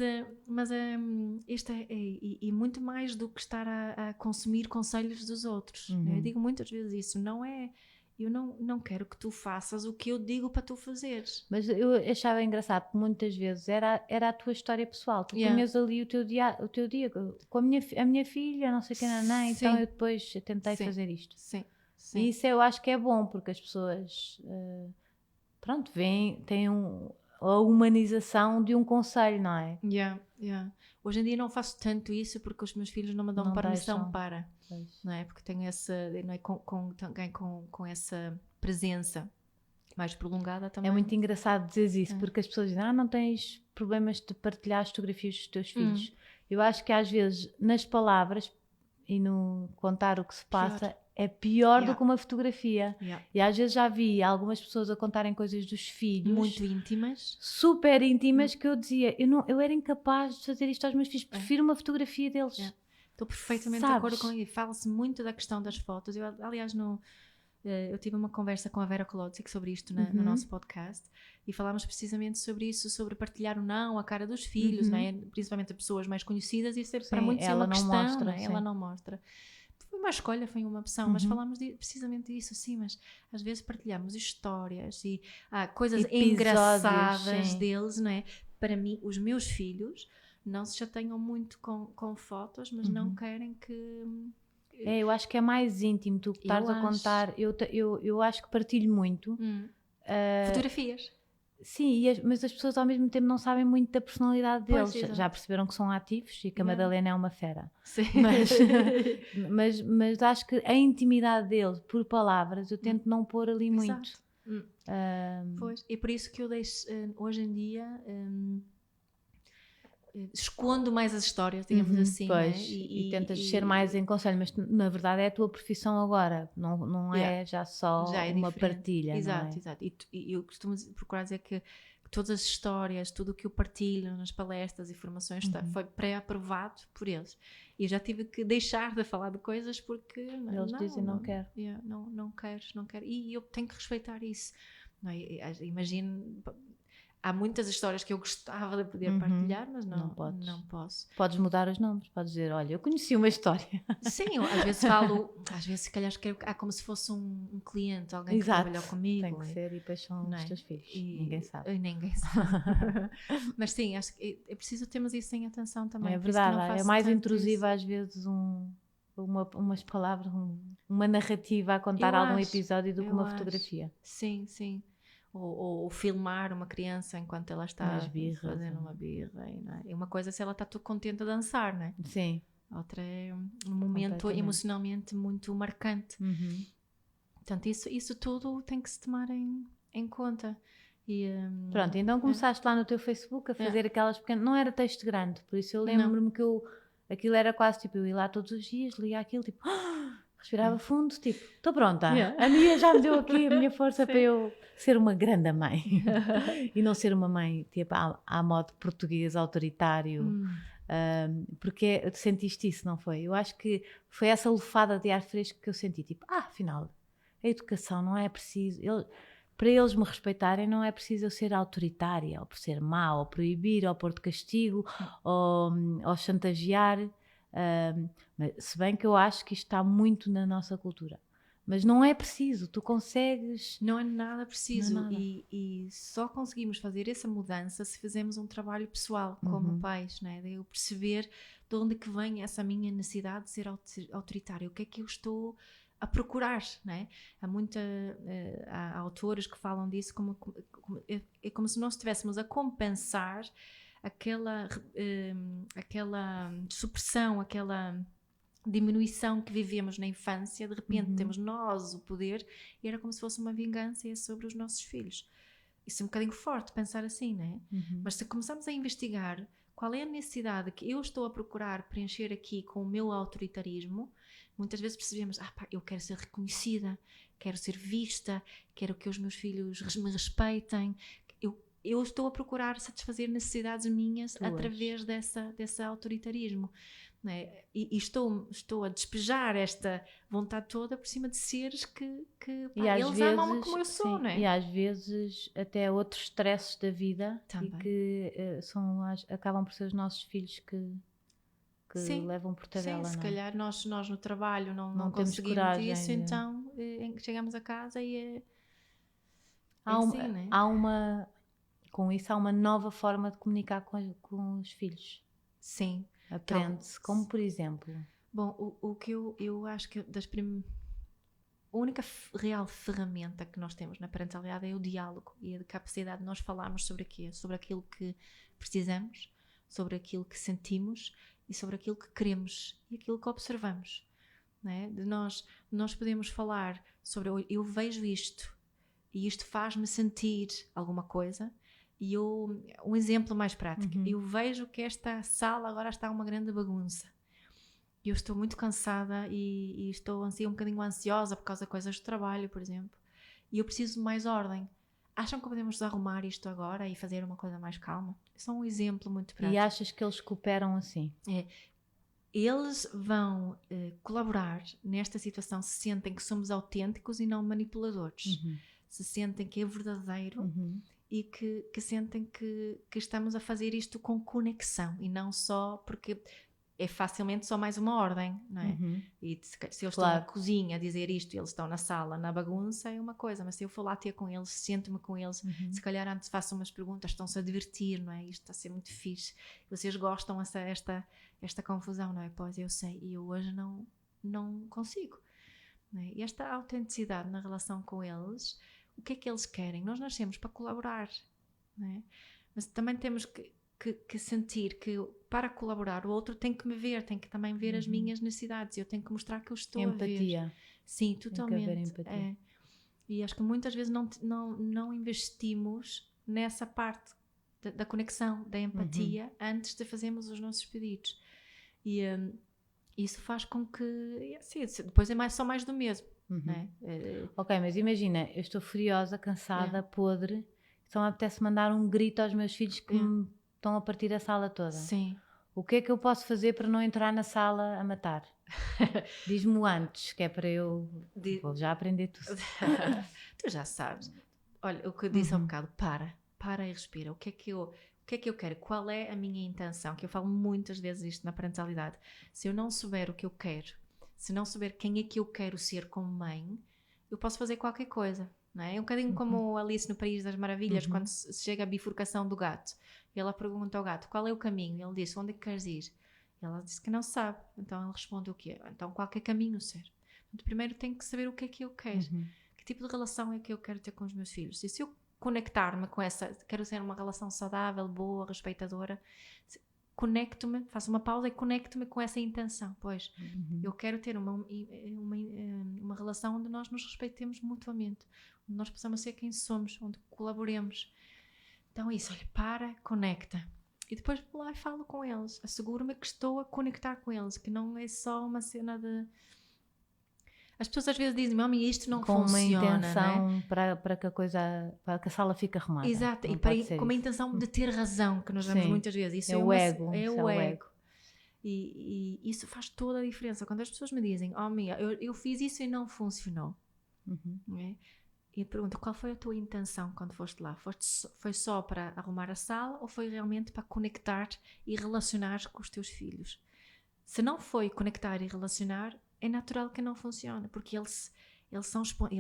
isto e muito mais do que estar a consumir conselhos dos outros. Eu digo muitas vezes isso, eu não quero que tu faças o que eu digo para tu fazeres. Mas eu achava engraçado, porque muitas vezes era a tua história pessoal. Tu punhas ali o teu dia com a minha filha, não sei quem, então eu depois tentei fazer isto. Sim. E isso eu acho que é bom, porque as pessoas, têm a humanização de um conselho, não é? Hoje em dia não faço tanto isso porque os meus filhos não me dão permissão para, não é? Porque tenho essa, não é? Com essa presença mais prolongada também. É muito engraçado dizer isso, porque as pessoas dizem, não tens problemas de partilhar as fotografias dos teus filhos. Eu acho que às vezes nas palavras e no contar o que se passa é pior do que uma fotografia. E às vezes já vi algumas pessoas a contarem coisas dos filhos muito íntimas, super íntimas, que eu dizia, eu era incapaz de fazer isto aos meus filhos, prefiro uma fotografia deles. Estou perfeitamente de acordo com isso. Fala-se muito da questão das fotos. Aliás, eu tive uma conversa com a Vera Kolodzik sobre isto no nosso podcast, e falámos precisamente sobre isso, sobre partilhar ou não a cara dos filhos, não é? Principalmente a pessoas mais conhecidas. Isso para muitos é uma questão, não é? Ela não mostra. Foi uma escolha, foi uma opção, mas falámos precisamente disso, assim, mas às vezes partilhamos histórias e coisas engraçadas deles, não é? Para mim, os meus filhos não se chateiam muito com fotos, mas não querem que... eu acho que é mais íntimo tu estares a contar. Eu acho que partilho muito. Fotografias. Sim, mas as pessoas ao mesmo tempo não sabem muito da personalidade deles. Já perceberam que são ativos e que a Madalena é uma fera. Sim. Mas acho que a intimidade deles, por palavras, eu tento não pôr ali muito. Pois, e por isso que eu deixo, hoje em dia, escondo mais as histórias, digamos assim. Pois, né? e tentas ser mais em conselho, mas na verdade é a tua profissão agora, não é já só uma partilha. Exato. E eu costumo procurar dizer que todas as histórias, tudo o que eu partilho nas palestras e formações foi pré-aprovado por eles. E eu já tive que deixar de falar de coisas porque eles dizem não quero. Não quero. E eu tenho que respeitar isso. Não é? Imagino... Há muitas histórias que eu gostava de poder partilhar, mas não posso. Podes mudar os nomes, podes dizer, olha, eu conheci uma história. Sim, às vezes se calhar há como se fosse um cliente, alguém que trabalhou comigo. Tem que ser, e depois são os teus filhos, ninguém sabe. Ninguém sabe. Mas sim, acho que é preciso termos isso em atenção também. É verdade, é mais intrusivo às vezes umas palavras, uma narrativa a contar algum episódio do que uma fotografia. Sim. Ou filmar uma criança enquanto ela está fazendo uma birra. E uma coisa é se ela está toda contente a dançar, não é? Sim. Outra é um momento emocionalmente muito marcante. Portanto, isso tudo tem que se tomar em conta. Pronto, então começaste lá no teu Facebook a fazer aquelas pequenas... Não era texto grande, por isso eu lembro-me que aquilo era quase tipo, eu ia lá todos os dias, lia aquilo, tipo... Respirava fundo, tipo, estou pronta. A Mia já me deu aqui a minha força para eu ser uma grande mãe. E não ser uma mãe, tipo, à modo português, autoritário. Porque sentiste isso, não foi? Eu acho que foi essa lufada de ar fresco que eu senti. Tipo, afinal, a educação não é preciso... para eles me respeitarem, não é preciso eu ser autoritária, ou por ser má, ou proibir, ou pôr de castigo, ou chantagear... se bem que eu acho que isto está muito na nossa cultura, mas não é preciso, tu consegues. Não é nada preciso. E só conseguimos fazer essa mudança se fizermos um trabalho pessoal como pais, né? De eu perceber de onde que vem essa minha necessidade de ser autoritária, o que é que eu estou a procurar, né? Há autores que falam disso é como se nós estivéssemos a compensar aquela supressão, aquela diminuição que vivemos na infância. De repente temos nós o poder, e era como se fosse uma vingança sobre os nossos filhos. Isso é um bocadinho forte pensar assim, não é? Mas se começarmos a investigar qual é a necessidade que eu estou a procurar preencher aqui com o meu autoritarismo, muitas vezes percebemos, eu quero ser reconhecida, quero ser vista, quero que os meus filhos me respeitem. Eu estou a procurar satisfazer necessidades minhas através desse autoritarismo. né? E estou a despejar esta vontade toda por cima de seres que eles amam-me como eu sou, sim, não é? E às vezes até outros stresses da vida Também. e que acabam por ser os nossos filhos que Sim, levam por tabela, se não é? calhar nós no trabalho não temos conseguimos coragem isso, de... então chegamos a casa e é Há assim, né? Com isso há uma nova forma de comunicar com os filhos. Sim. Aprende-se, como por exemplo... Bom, o que eu acho que a única real ferramenta que nós temos na parentalidade é o diálogo e a capacidade de nós falarmos sobre aquilo que precisamos, sobre aquilo que sentimos e sobre aquilo que queremos e aquilo que observamos, né? Nós podemos falar sobre eu vejo isto e isto faz-me sentir alguma coisa. E um exemplo mais prático, eu vejo que esta sala agora está uma grande bagunça. Eu estou muito cansada e estou assim um bocadinho ansiosa por causa de coisas de trabalho, por exemplo. E eu preciso de mais ordem. Acham que podemos desarrumar isto agora e fazer uma coisa mais calma? É só um exemplo muito prático. E achas que eles cooperam assim? Eles vão colaborar nesta situação se sentem que somos autênticos e não manipuladores. Se sentem que é verdadeiro e que sentem que estamos a fazer isto com conexão e não só porque... é facilmente só mais uma ordem, não é? E se eu estou na cozinha a dizer isto e eles estão na sala, na bagunça, é uma coisa, mas se eu for lá ter com eles, sento-me com eles, se calhar antes faço umas perguntas, estão-se a divertir, não é? Isto está a ser muito fixe. Vocês gostam esta confusão, não é? Pois eu sei, e eu hoje não consigo. Não é? E esta autenticidade na relação com eles, o que é que eles querem? Nós nascemos para colaborar, não é? Mas também temos que sentir que para colaborar o outro tem que me ver, tem que também ver as minhas necessidades, eu tenho que mostrar que eu estou empatia. a ver. Sim, totalmente. Tem que haver empatia. E acho que muitas vezes não investimos nessa parte da conexão, da empatia, antes de fazermos os nossos pedidos. E isso faz com que depois é só mais do mesmo. Né? Ok, mas imagina, eu estou furiosa, cansada, podre, então apetece mandar um grito aos meus filhos que me estão a partir a sala toda. Sim. O que é que eu posso fazer para não entrar na sala a matar? Diz-me antes, que é para eu vou já aprender tudo. Tu já sabes. Olha, o que eu disse há um bocado, para e respira. O que é que eu quero? Qual é a minha intenção? Que eu falo muitas vezes isto na parentalidade. Se eu não souber o que eu quero, se não souber quem é que eu quero ser como mãe, eu posso fazer qualquer coisa. Não é? É um bocadinho como Alice no País das Maravilhas, quando se chega à bifurcação do gato. Ela pergunta ao gato, qual é o caminho? Ele disse, onde é que queres ir? Ela disse que não sabe. Então ele responde o quê? Então qualquer caminho serve. Então, primeiro tenho que saber o que é que eu quero. Que tipo de relação é que eu quero ter com os meus filhos? E se eu conectar-me com quero ter uma relação saudável, boa, respeitadora, conecto-me, faço uma pausa e conecto-me com essa intenção. Pois, eu quero ter uma relação onde nós nos respeitemos mutuamente, onde nós possamos ser quem somos, onde colaboremos. Então isso, olha, conecta. E depois vou lá e falo com eles. Asseguro-me que estou a conectar com eles, que não é só uma cena de... As pessoas às vezes dizem, mami, isto não funciona, com uma intenção, né? para que a sala fique arrumada. Exato, não com uma intenção de ter razão, que nós damos muitas vezes. Isso é o ego. É o ego. E isso faz toda a diferença. Quando as pessoas me dizem, Mia, eu fiz isso e não funcionou. É? E eu pergunto, qual foi a tua intenção quando foste lá? Foi só para arrumar a sala ou foi realmente para conectar e relacionar com os teus filhos? Se não foi conectar e relacionar, é natural que não funcione, porque eles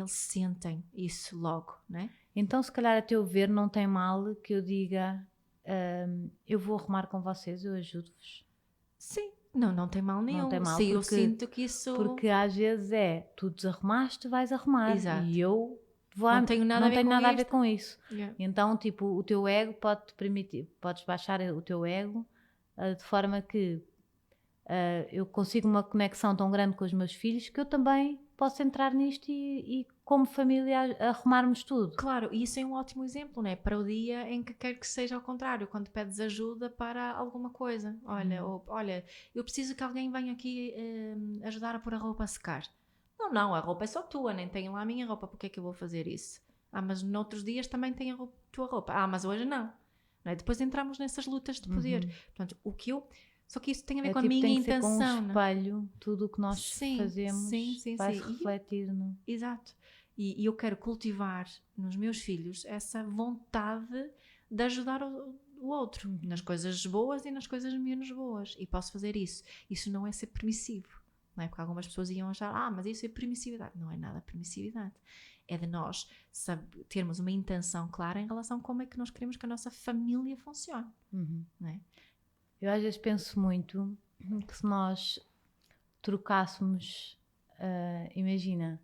sentem isso logo, né? Então, se calhar, a teu ver, não tem mal que eu diga, eu vou arrumar com vocês, eu ajudo-vos. Sim, não tem mal nenhum. Não tem mal, sim, eu sinto que isso... Porque às vezes tu desarrumaste, vais arrumar. Exato. E eu não tenho nada a ver com isso. Yeah. Então, tipo, o teu ego pode-te permitir, podes baixar o teu ego de forma que eu consigo uma conexão tão grande com os meus filhos que eu também posso entrar nisto e como família arrumarmos tudo. Claro, e isso é um ótimo exemplo, né? Para o dia em que quer que seja ao contrário, quando pedes ajuda para alguma coisa. Olha, eu preciso que alguém venha aqui ajudar a pôr a roupa a secar. Não, a roupa é só tua, nem tenho lá a minha roupa, porque é que eu vou fazer isso? Mas noutros dias também tem tua roupa. Mas hoje não é? Depois entramos nessas lutas de poder. Portanto, Só que isso tem a ver É com a tipo, minha tem que ser intenção, com um não é? espelho, tudo o que nós fazemos vai-se refletir no... Exato. E eu quero cultivar nos meus filhos essa vontade de ajudar o outro, nas coisas boas e nas coisas menos boas. E posso fazer isso. Isso não é ser permissivo, não é? Porque algumas pessoas iam achar, mas isso é permissividade. Não é nada permissividade. É de nós termos uma intenção clara em relação a como é que nós queremos que a nossa família funcione, não é? Eu às vezes penso muito que se nós trocássemos, imagina,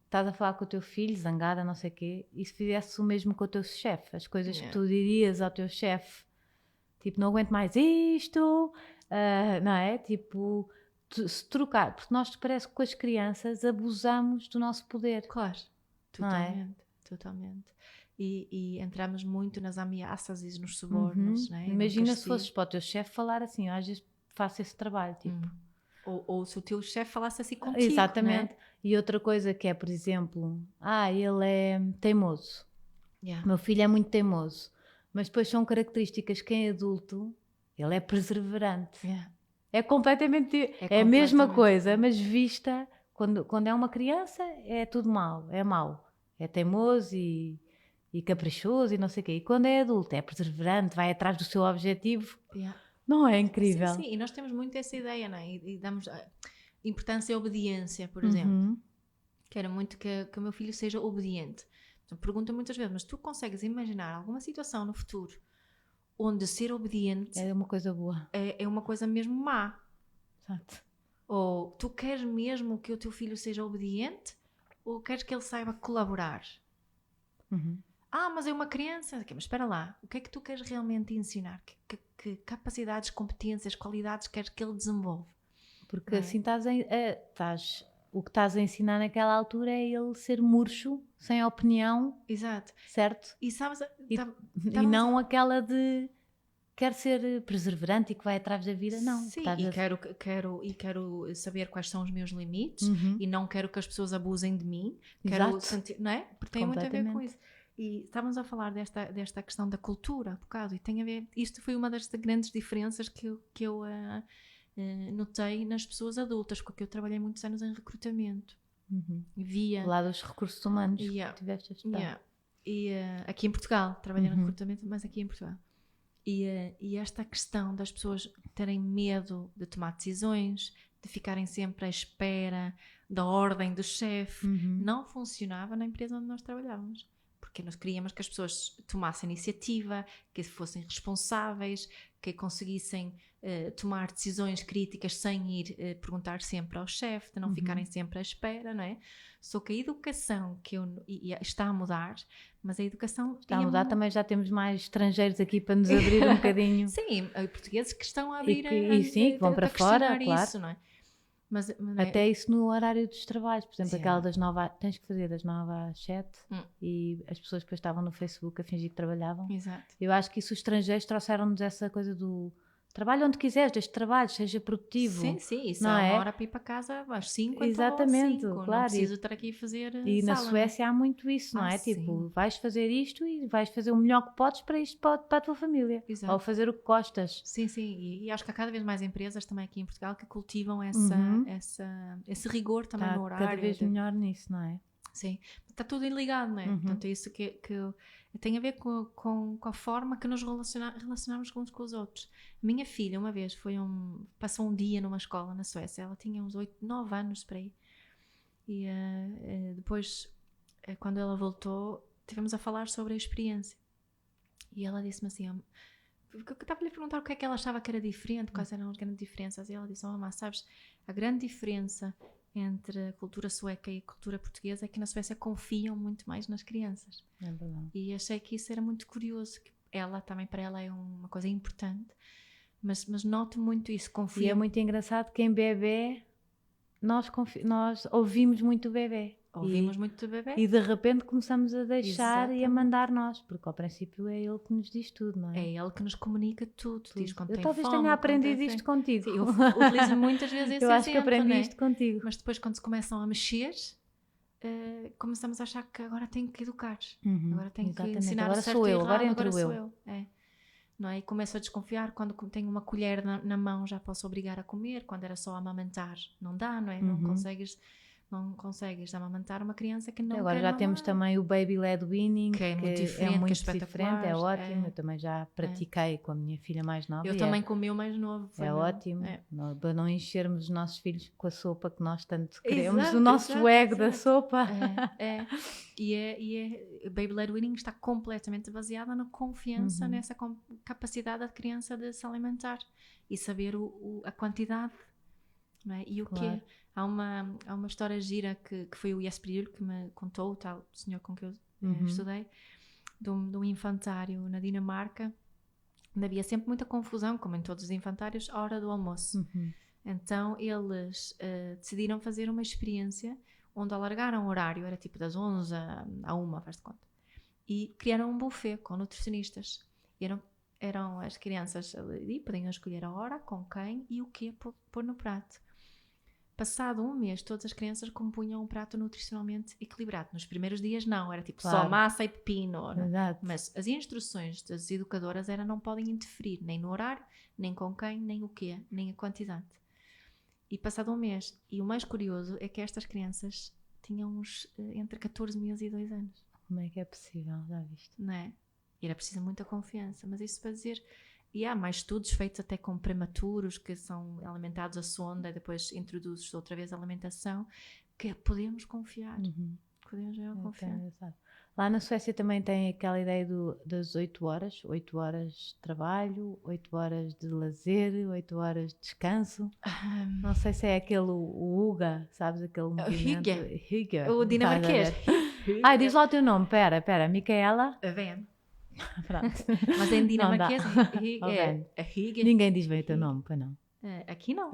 estás a falar com o teu filho, zangada, não sei o quê, e se fizesse o mesmo com o teu chefe, as coisas que tu dirias ao teu chefe, tipo, não aguento mais isto, não é? Tipo, se trocar, porque nós parece que com as crianças abusamos do nosso poder. Claro, totalmente. E entramos muito nas ameaças e nos subornos, não é? Imagina se fosses para o teu chefe falar assim, às vezes faço esse trabalho, tipo... Ou se o teu chefe falasse assim contigo. Exatamente. Né? E outra coisa que é, por exemplo, ele é teimoso. Yeah. Meu filho é muito teimoso. Mas depois são características que em adulto ele é perseverante. Yeah. É completamente... É a mesma coisa, mas vista... Quando é uma criança é tudo mau. É mau. É teimoso e caprichoso e não sei o quê. E quando é adulto é perseverante, vai atrás do seu objetivo. Yeah. Não é incrível? Sim, e nós temos muito essa ideia, não é? E damos importância à obediência, por exemplo. Quero muito que o meu filho seja obediente. Então, pergunta muitas vezes, mas tu consegues imaginar alguma situação no futuro onde ser obediente é uma coisa boa? É uma coisa mesmo má? Exato. Ou tu queres mesmo que o teu filho seja obediente ou queres que ele saiba colaborar? Mas é uma criança. Okay, mas espera lá, o que é que tu queres realmente ensinar? Que capacidades, competências, qualidades queres que ele desenvolva? Porque assim o que estás a ensinar naquela altura é ele ser murcho, sem opinião. Exato. Certo? E sabes... E não aquela de... quer ser perseverante e que vai atrás da vida, não. Sim, quero saber quais são os meus limites e não quero que as pessoas abusem de mim. Quero sentir, não é? Porque tem muito a ver com isso. E estávamos a falar desta questão da cultura, por causa, e tem a ver, isto foi uma das grandes diferenças que eu notei nas pessoas adultas, porque eu trabalhei muitos anos em recrutamento. Via... lá dos recursos humanos que tiveste a estudar. E aqui em Portugal, trabalhei no recrutamento, mas aqui em Portugal. E esta questão das pessoas terem medo de tomar decisões, de ficarem sempre à espera da ordem do chefe, não funcionava na empresa onde nós trabalhávamos. Porque nós queríamos que as pessoas tomassem iniciativa, que fossem responsáveis, que conseguissem tomar decisões críticas sem ir perguntar sempre ao chefe, de não ficarem sempre à espera, não é? Só que a educação está a mudar, mas a educação... Está a mudar, também já temos mais estrangeiros aqui para nos abrir um bocadinho. Sim, portugueses que estão a abrir... que vão para fora, claro. Isso, não é? Mas até isso no horário dos trabalhos, por exemplo, aquela das 9 tens que fazer das 9 às 7 e as pessoas depois estavam no Facebook a fingir que trabalhavam. Exato. Eu acho que isso os estrangeiros trouxeram-nos essa coisa do trabalho onde quiseres, desde trabalho, seja produtivo. Sim, isso não é uma hora para ir para casa às 5. Exatamente, claro. Não preciso estar aqui a fazer E sala, na Suécia há muito isso, não é? Tipo, vais fazer isto e vais fazer o melhor que podes para isto, para a tua família. Exato. Ou fazer o que gostas. Sim, e acho que há cada vez mais empresas também aqui em Portugal que cultivam esse rigor também no horário. Cada vez melhor nisso, não é? Sim, está tudo ligado, não é? Portanto, é isso que tem a ver com a forma que nos relacionamos uns com os outros. A minha filha, uma vez, passou um dia numa escola na Suécia. Ela tinha uns 8, 9 anos para aí. E depois, quando ela voltou, tivemos a falar sobre a experiência. E ela disse-me assim... Eu estava-lhe a perguntar o que é que ela achava que era diferente, quais eram as grandes diferenças. E ela disse, mamãe, sabes, a grande diferença entre a cultura sueca e a cultura portuguesa é que na Suécia confiam muito mais nas crianças. É verdade. E achei que isso era muito curioso, que para ela é uma coisa importante, mas noto muito isso, confio. E é muito engraçado que em bebê nós ouvimos muito o bebê. Ouvimos muito do bebê. E de repente começamos a deixar e a mandar nós, porque ao princípio é ele que nos diz tudo, não é? É ele que nos comunica tudo. Diz quando eu tem talvez fome, tenha aprendido isto contigo. Sim, eu utilizo muitas vezes esse Eu acho que aprendi isto contigo. Mas depois quando se começam a mexer, começamos a achar que agora tenho que educar. Agora tenho que ensinar agora o certo sou e eu, errado, agora entro eu. É. não é? E começo a desconfiar, quando tenho uma colher na mão já posso obrigar a comer, quando era só amamentar não dá, não é? Não consegues amamentar uma criança que não Agora quer já mamar. temos também o Baby Led Weaning, que é muito diferente, que é espetacular. é ótimo. Eu também já pratiquei com a minha filha mais nova. Eu também com o meu mais novo. Ótimo, para não enchermos os nossos filhos com a sopa que nós tanto queremos, Exato, o nosso ego da sopa. E Baby Led Weaning está completamente baseada na confiança, nessa capacidade da criança de se alimentar e saber a quantidade, não é? E o quê? Há uma história gira que foi o Jesper que me contou, o tal senhor com que eu estudei, de um infantário na Dinamarca, onde havia sempre muita confusão, como em todos os infantários, à hora do almoço. Então eles decidiram fazer uma experiência onde alargaram o horário, era tipo das 11 à 1, faz de conta, e criaram um buffet com nutricionistas. Eram as crianças ali, podiam escolher a hora, com quem e o que pôr no prato. Passado um mês, todas as crianças compunham um prato nutricionalmente equilibrado. Nos primeiros dias não, era tipo só massa e pepino. Mas as instruções das educadoras eram: não podem interferir nem no horário, nem com quem, nem o quê, nem a quantidade. E passado um mês, e o mais curioso é que estas crianças tinham entre 14 meses e 2 anos. Como é que é possível? Já viste? Não é? E era preciso muita confiança, mas isso para dizer... E há mais estudos feitos até com prematuros que são alimentados a sonda e depois introduzes outra vez a alimentação, que podemos confiar. Podemos mesmo confiar. Lá na Suécia também tem aquela ideia das 8 horas de trabalho, 8 horas de lazer, 8 horas de descanso. Não sei se é aquele o Uga, sabes, aquele movimento. Hygge. O dinamarquês. Diz lá o teu nome, pera, Micaela? Ven. Mas em dinamarquês Hygge. Ninguém diz bem o teu nome, pois não? Aqui não.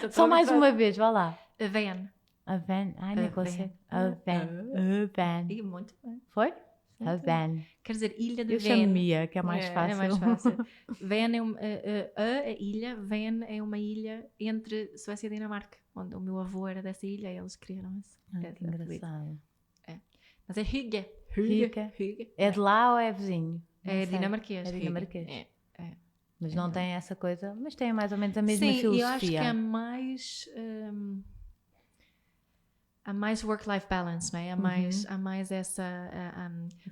Só mais uma vez, vá lá. Ven. A Van, nem consigo. A Van. E muito bem. Foi? A Van. Quer dizer, ilha de Eu Ven. chamo Mia, que é mais fácil. É mais fácil. Ven é a ilha, Ven é uma ilha entre Suécia e Dinamarca, onde o meu avô era dessa ilha e eles criaram isso. Que engraçado. Mas é Hygge. É de lá ou é vizinho? É dinamarquês. É dinamarquês. Mas não tem essa coisa, mas tem mais ou menos a mesma filosofia. Sim, eu acho que há mais work-life balance, não é? Há mais essa...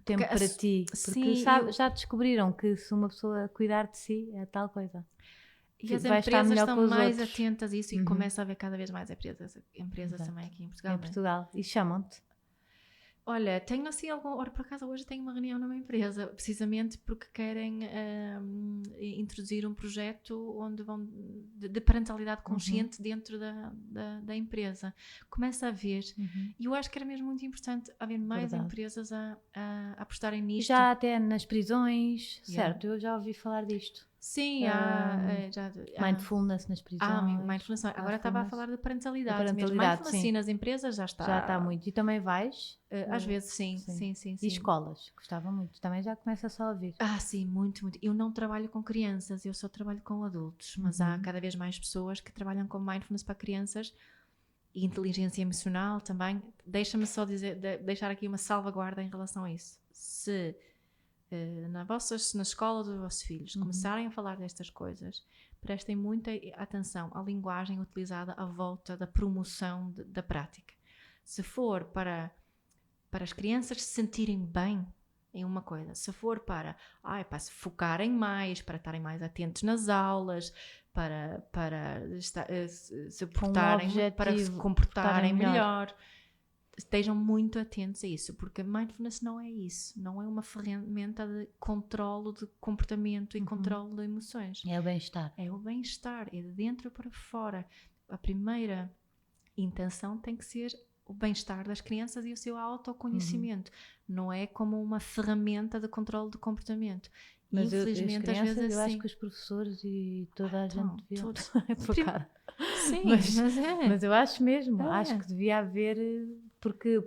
tempo para ti. Porque já descobriram que se uma pessoa cuidar de si, é tal coisa. E as empresas estão mais atentas a isso e começa a haver cada vez mais empresas também aqui em Portugal. Em Portugal. E chamam-te? Olha, tenho assim por acaso hoje tenho uma reunião numa empresa, precisamente porque querem introduzir um projeto onde vão de parentalidade consciente dentro da empresa. Começa a haver, e eu acho que era mesmo muito importante haver mais empresas a apostarem nisto. Já até nas prisões, certo, eu já ouvi falar disto. Sim, mindfulness nas prisões. Mindfulness. Agora estava a falar de parentalidade mesmo. Mindfulness, sim, nas empresas já está. Já está muito. E também vais? Às vezes, sim. E escolas? Gostava muito. Também já começa só a ouvir. Sim, muito. Eu não trabalho com crianças, eu só trabalho com adultos. Mas há cada vez mais pessoas que trabalham com mindfulness para crianças e inteligência emocional também. Deixa-me só deixar aqui uma salvaguarda em relação a isso. Se... na escola dos vossos filhos começarem a falar destas coisas, prestem muita atenção à linguagem utilizada à volta da promoção da prática. Se for para as crianças se sentirem bem em uma coisa, se for para se focarem mais, para estarem mais atentos nas aulas, para se portarem, para se comportarem melhor, estejam muito atentos a isso, porque mindfulness não é isso, não é uma ferramenta de controlo de comportamento e controlo de emoções. É o bem-estar. É o bem-estar, é de dentro para fora. A primeira intenção tem que ser o bem-estar das crianças e o seu autoconhecimento. Não é como uma ferramenta de controlo de comportamento. Mas infelizmente, às vezes eu acho que os professores e toda a gente devia... todos. Sim, mas eu acho mesmo. Acho que devia haver... Porque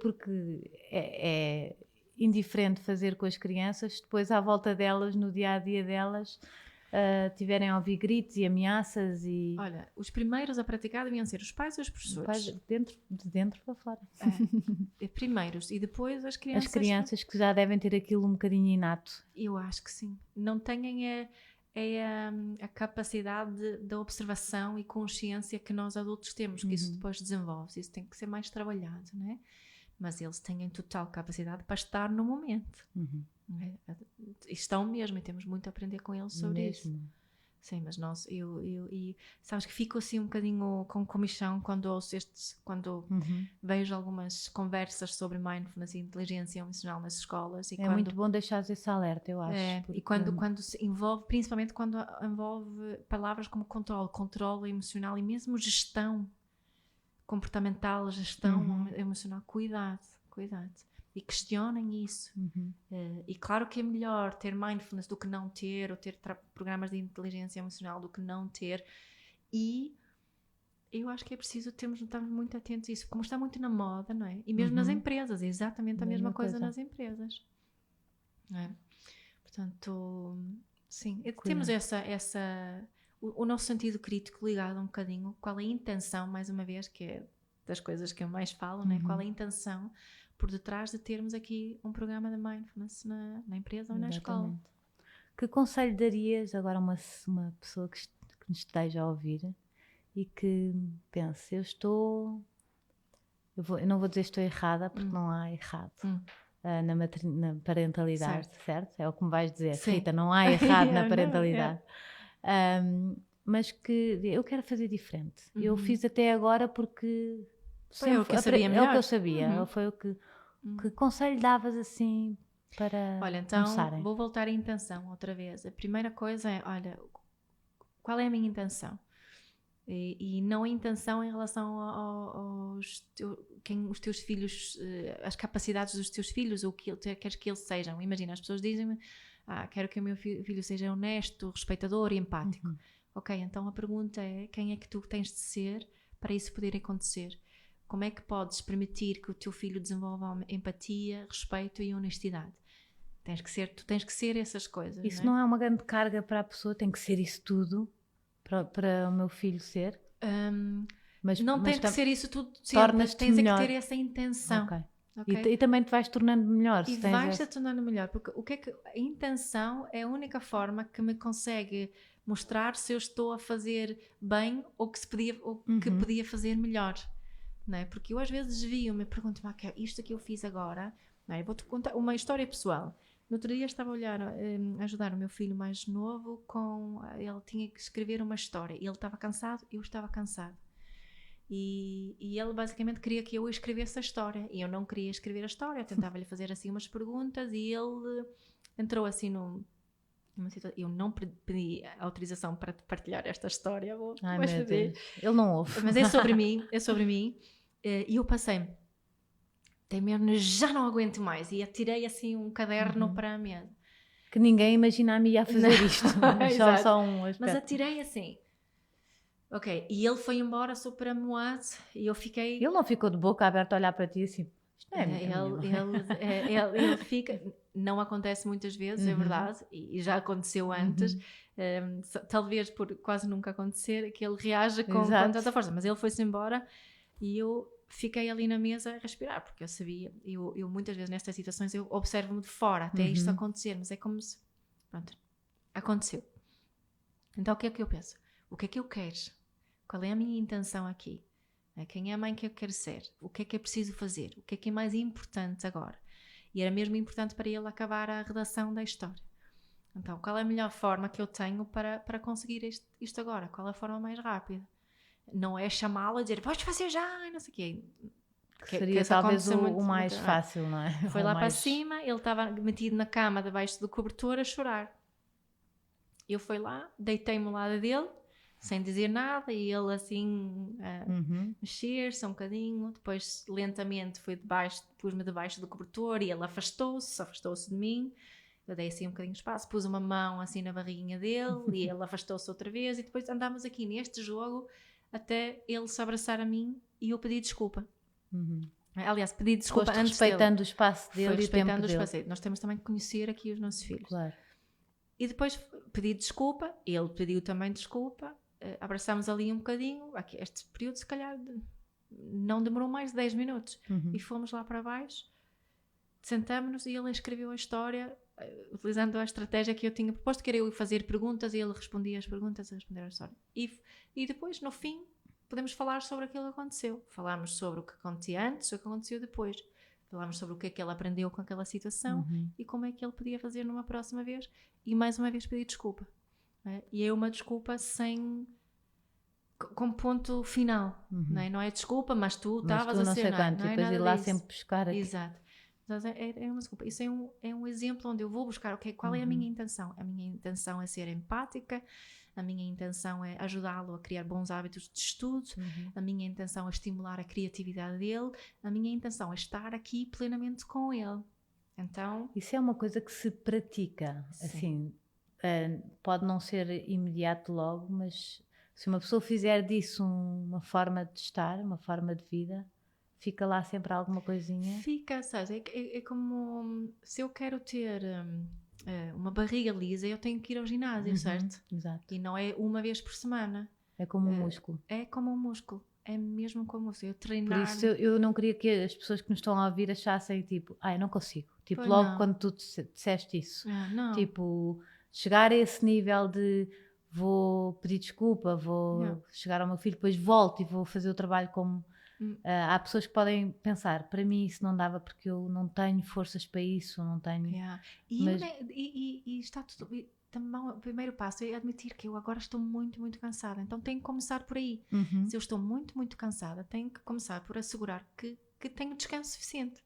é indiferente fazer com as crianças, depois à volta delas, no dia-a-dia delas, tiverem a ouvir gritos e ameaças e... Olha, os primeiros a praticar deviam ser os pais e os professores. De dentro para fora. Primeiros, e depois as crianças. As crianças que já devem ter aquilo um bocadinho inato. Eu acho que sim. Não têm a capacidade de observação e consciência que nós adultos temos, que isso depois desenvolve. Isso tem que ser mais trabalhado, não é? Mas eles têm total capacidade para estar no momento. Estão mesmo, e temos muito a aprender com eles sobre isso. Sim, mas nós, e sabes que fico assim um bocadinho com comichão quando ouço vejo algumas conversas sobre mindfulness e inteligência emocional nas escolas. E muito bom deixar esse alerta, eu acho. Porque... E quando se envolve, principalmente quando envolve palavras como controle emocional e mesmo gestão comportamental, gestão emocional, cuidado. E questionem isso. E claro que é melhor ter mindfulness do que não ter, ou ter programas de inteligência emocional do que não ter. E eu acho que é preciso estarmos muito atentos a isso, como está muito na moda, não é? E mesmo nas empresas, é exatamente a mesma coisa nas empresas. Não é? Portanto, sim, temos o nosso sentido crítico ligado um bocadinho, qual é a intenção, mais uma vez, que é das coisas que eu mais falo, né? Qual é a intenção por detrás de termos aqui um programa de mindfulness na empresa ou na escola. Que conselho darias agora a uma pessoa que nos esteja a ouvir e que pense, eu não vou dizer estou errada, porque não há errado na parentalidade, certo? É o que me vais dizer. Sim. Rita, não há errado na parentalidade. Mas que eu quero fazer diferente. Eu fiz até agora porque... Foi o que eu sabia melhor. É o que eu sabia. Foi o que conselho davas assim para Olha, então começarem? Vou voltar à intenção outra vez. A primeira coisa é, olha, qual é a minha intenção? E não a intenção em relação aos teus filhos, as capacidades dos teus filhos, ou o que queres que eles sejam. Imagina, as pessoas dizem-me, quero que o meu filho seja honesto, respeitador e empático. Ok, então a pergunta é, quem é que tu tens de ser para isso poder acontecer? Como é que podes permitir que o teu filho desenvolva empatia, respeito e honestidade? Tu tens que ser essas coisas. Isso não é uma grande carga para a pessoa? Tem que ser isso tudo para o meu filho ser? Mas tem que ser isso tudo sempre. Tens que ter essa intenção. Okay. E também te vais tornando melhor. E vais-te tornando melhor. Porque a intenção é a única forma que me consegue mostrar se eu estou a fazer bem ou que podia fazer melhor. Não é? Porque eu às vezes desvio-me e pergunto-me, isto que eu fiz agora, não é? Vou-te contar uma história pessoal. No outro dia estava a ajudar o meu filho mais novo ele tinha que escrever uma história. Ele estava cansado, eu estava cansada. E ele basicamente queria que eu escrevesse a história. E eu não queria escrever a história. Eu tentava-lhe fazer assim umas perguntas e ele entrou assim numa situação. Eu não pedi autorização para partilhar esta história. Ai, meu Deus. Ele não ouve. Mas é sobre mim. E eu passei-me. Já não aguento mais. E atirei assim um caderno para a mesa. Que ninguém imagina a mim a fazer isto. Só um aspecto. Mas atirei assim. Ok. E ele foi embora super amoado. E eu fiquei... Ele não ficou de boca aberta a olhar para ti assim... Isto não é ele fica... Não acontece muitas vezes, é verdade. E já aconteceu antes. Talvez por quase nunca acontecer. Que ele reaja com tanta força. Mas ele foi-se embora. E eu... fiquei ali na mesa a respirar, porque eu sabia, eu muitas vezes nestas situações eu observo-me de fora até isto acontecer, mas é como se, pronto, aconteceu. Então o que é que eu penso? O que é que eu quero? Qual é a minha intenção aqui? Quem é a mãe que eu quero ser? O que é preciso fazer? O que é mais importante agora? E era mesmo importante para ele acabar a redação da história. Então qual é a melhor forma que eu tenho para conseguir isto agora? Qual é a forma mais rápida? Não é chamá-lo a dizer, podes fazer já, e não sei o quê. Seria talvez o mais fácil, não é? Foi lá para cima, ele estava metido na cama debaixo do cobertor a chorar. Eu fui lá, deitei-me ao lado dele, sem dizer nada, e ele assim mexer-se um bocadinho, depois lentamente pus-me debaixo do cobertor e ele afastou-se de mim. Eu dei assim um bocadinho de espaço, pus uma mão assim na barriguinha dele e ele afastou-se outra vez, e depois andámos aqui neste jogo até ele se abraçar a mim e eu pedi desculpa. Aliás, pedi desculpa antes respeitando o espaço dele e o tempo dele. Nós temos também que conhecer aqui os nossos filhos. Claro. E depois pedi desculpa, ele pediu também desculpa, abraçámos ali um bocadinho, aqui, este período se calhar não demorou mais de 10 minutos, e fomos lá para baixo, sentámos-nos e ele escreveu a história, utilizando a estratégia que eu tinha proposto, que era eu fazer perguntas e ele respondia as perguntas, responder a história. E depois, no fim, podemos falar sobre aquilo que aconteceu. Falámos sobre o que acontecia antes, o que aconteceu depois. Falámos sobre o que é que ele aprendeu com aquela situação e como é que ele podia fazer numa próxima vez. E mais uma vez pedir desculpa. E é uma desculpa com ponto final. Não é desculpa, mas tu estavas a ser... Não e depois ir lá sempre buscar aqui. Exato. É uma desculpa. Isso é um exemplo onde eu vou buscar qual é a minha intenção. A minha intenção é ser empática, a minha intenção é ajudá-lo a criar bons hábitos de estudo, a minha intenção é estimular a criatividade dele, a minha intenção é estar aqui plenamente com ele. Então... Isso é uma coisa que se pratica, assim, pode não ser imediato logo, mas se uma pessoa fizer disso uma forma de estar, uma forma de vida, fica lá sempre alguma coisinha. Fica, sabes, é como se eu quero ter uma barriga lisa, eu tenho que ir ao ginásio, certo? Exato. E não é uma vez por semana. É como um músculo. É como um músculo. É mesmo como um músculo. Eu treinar... Por isso eu não queria que as pessoas que nos estão a ouvir achassem tipo, eu não consigo. Tipo, Pois logo não. quando tu disseste isso. Não. Tipo, chegar a esse nível de vou pedir desculpa, vou Não. chegar ao meu filho, depois volto e vou fazer o trabalho como... há pessoas que podem pensar, para mim isso não dava porque eu não tenho forças para isso, não tenho... E está tudo... Também, o primeiro passo é admitir que eu agora estou muito, muito cansada. Então tenho que começar por aí. Se eu estou muito, muito cansada, tenho que começar por assegurar que tenho descanso suficiente.